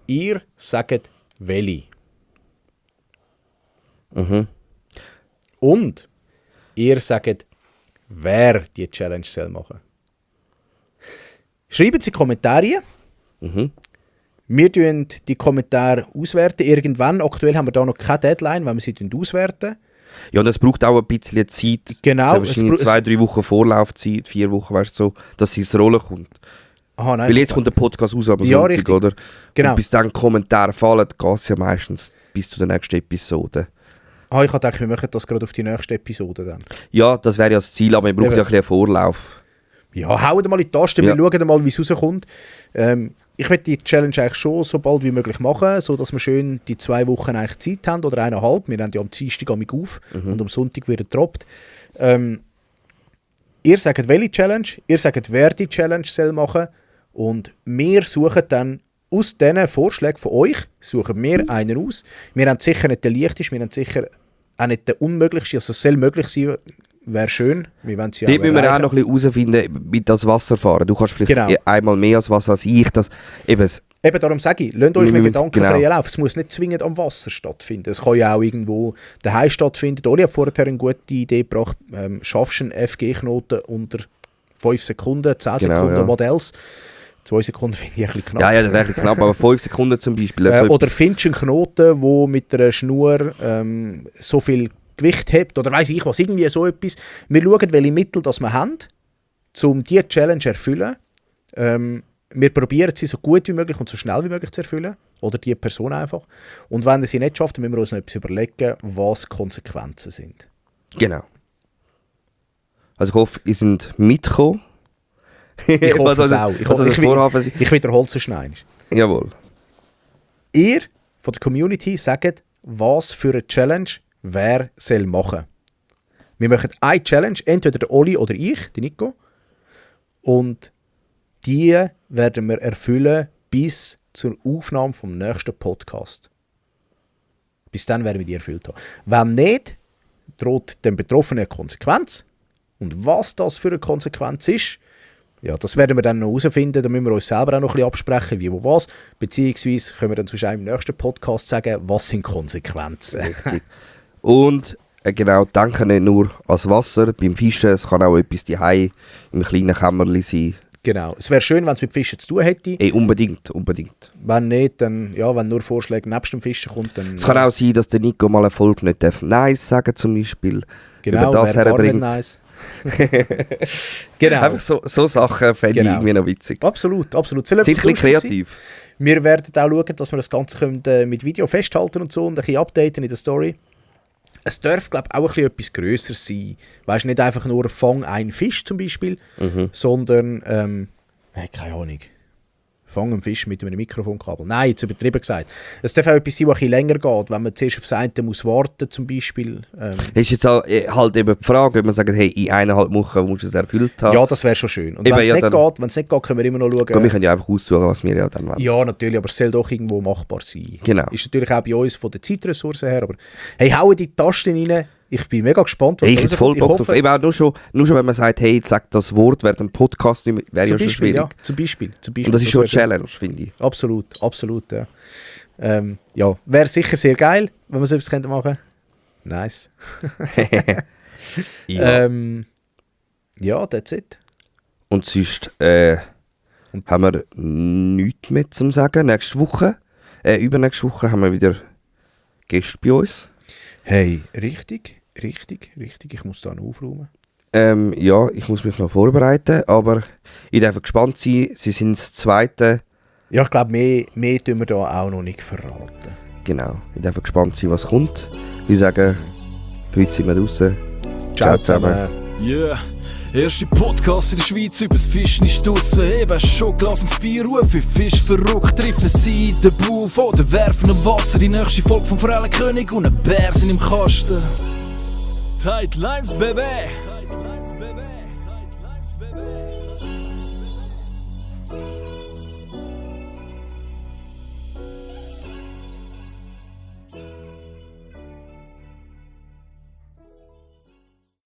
ihr sagt welche. Und ihr sagt, wer die Challenge soll machen. Schreibt sie in die Kommentare. Wir tun die Kommentare auswerten. Irgendwann, aktuell haben wir da noch keine Deadline, wenn wir sie auswerten. Ja, und es braucht auch ein bisschen Zeit. Genau. Es wahrscheinlich 2-3 Wochen Vorlaufzeit, 4 Wochen, weißt du, so, dass sie ins Rollen kommt. Aha, nein, Weil jetzt kommt der Podcast raus am Ja, Sonntag, richtig. oder? Genau. Und bis dann Kommentare fallen, geht es ja meistens bis zu der nächsten Episode. ich habe gedacht, wir machen das gerade auf die nächste Episode dann. Ja, das wäre ja das Ziel, aber man braucht Eben. ja ein bisschen einen Vorlauf. Ja, hauen mal in die Taste, Ja. wir schauen mal, wie es rauskommt. Ich möchte die Challenge eigentlich schon so bald wie möglich machen, sodass wir schön die 2 Wochen eigentlich Zeit haben, oder 1,5. Wir haben ja am Dienstag auf und am Sonntag wird gedroppt. Ihr sagt, welche Challenge, ihr sagt, wer die Challenge soll machen, und wir suchen dann aus diesen Vorschlägen von euch, suchen wir einen aus. Wir haben sicher nicht den leichtesten, wir haben sicher auch nicht den unmöglichsten, also es soll möglich sein, wäre schön. Wir wollen sie Dort müssen wir auch erreichen. noch ein bisschen herausfinden, mit das Wasser fahren. Du kannst vielleicht Genau. einmal mehr als Wasser als ich. Das, eben, Eben darum sage ich, lasst euch Wir mit müssen- Gedanken genau. freien Lauf. Es muss nicht zwingend am Wasser stattfinden. Es kann ja auch irgendwo daheim stattfinden. Oli hat vorher eine gute Idee gebracht. Schaffst du einen FG-Knoten unter 5 Sekunden, 10 Genau, Sekunden, ja. what else? 2 Sekunden finde ich ein bisschen knapp. ja, das wäre ein bisschen knapp, aber 5 Sekunden zum Beispiel. So Oder etwas. findest du einen Knoten, der mit einer Schnur so viel Gewicht hebt, oder weiss ich was, irgendwie so etwas. Wir schauen, welche Mittel das wir haben, um diese Challenge zu erfüllen. Wir probieren sie so gut wie möglich und so schnell wie möglich zu erfüllen. Oder die Person einfach. Und wenn wir sie nicht schaffen, müssen wir uns noch etwas überlegen, was die Konsequenzen sind. Genau. Also ich hoffe, ihr seid mitgekommen. Ich hoffe es auch. Ich wiederhole es schon einmal. Jawohl. Ihr von der Community sagt, was für eine Challenge wer soll machen. Wir machen eine Challenge, entweder der Oli oder ich, die Nico. Und die werden wir erfüllen bis zur Aufnahme vom nächsten Podcast. Bis dann werden wir die erfüllt haben. Wenn nicht, droht dem Betroffenen eine Konsequenz. Und was das für eine Konsequenz ist, ja, das werden wir dann noch herausfinden. Da müssen wir uns selber auch noch ein bisschen absprechen, wie, wo, was. Beziehungsweise können wir dann sonst auch im nächsten Podcast sagen, was sind Konsequenzen. Und genau, denke nicht nur ans Wasser, beim Fischen, es kann auch etwas daheim im kleinen Kämmerli sein. Genau. Es wäre schön, wenn es mit Fischen zu tun hätte. Unbedingt. Wenn nicht, dann, ja, wenn nur Vorschläge nebst dem Fischen kommt, dann... Es kann auch sein, dass der Nico mal eine Folge nicht darf «Nice» sagen zum Beispiel. genau, über das wäre gar nicht herbringt. nice. Genau. Einfach so Sachen fände ich Genau. irgendwie noch witzig. Absolut. Soll Sind ein etwas bisschen lustig sein? kreativ. Wir werden auch schauen, dass wir das Ganze können, mit Video festhalten und so und ein bisschen updaten in der Story. Es darf, glaube ich, auch ein bisschen etwas Grösseres sein. Weißt du, nicht einfach nur «Fang einen Fisch» zum Beispiel, sondern, keine Ahnung, «Fang einen Fisch mit einem Mikrofonkabel». Nein, zu übertrieben gesagt. Es darf auch etwas sein, was ein bisschen länger geht, wenn man zuerst auf das eine muss warten zum Beispiel. Ist jetzt halt eben die Frage, ob man sagt, hey, in 1,5 Wochen musst du es erfüllt haben. Ja, das wäre schon schön. Und Eben, wenn es ja, nicht dann- geht, können wir immer noch schauen. Gut, wir können ja einfach aussuchen, was wir ja dann wollen. Ja, natürlich, aber es soll doch irgendwo machbar sein. Genau. Ist natürlich auch bei uns von den Zeitressourcen her, aber hey, hauen die Tasten rein. Ich bin mega gespannt, was Hey, ich da hätte voll rauskommt. Bock drauf. Eben auch nur schon, wenn man sagt, hey, jetzt sagt das Wort während dem Podcast, wäre ja Zum schon Beispiel, schwierig. ja. Zum Beispiel. Und das ist schon eine wäre Challenge, finde ich. Absolut, ja. Ja, wäre sicher sehr geil, wenn wir so etwas machen könnten. Nice. Ja, that's it. Und sonst haben wir nichts mehr zu sagen. Nächste Woche, übernächste Woche haben wir wieder Gäste bei uns. Hey, richtig. Ich muss da noch aufräumen. Ja, ich muss mich noch vorbereiten, aber ich darf gespannt sein. Sie sind das zweite. Ja, ich glaube, mehr tun wir da auch noch nicht verraten. Genau, ich darf gespannt sein, was kommt. Ich sage, für heute sind wir draußen. Ciao zusammen. Yeah, erste Podcast in der Schweiz übers Fischen ist draussen. Eben schon Glas und das Bier rufen, Fisch verrückt, treffen sie den Bauch oder werfen im Wasser. Die nächste Folge vom Forellenkönig und ein Bär sind im Kasten. Tight Lines, Baby!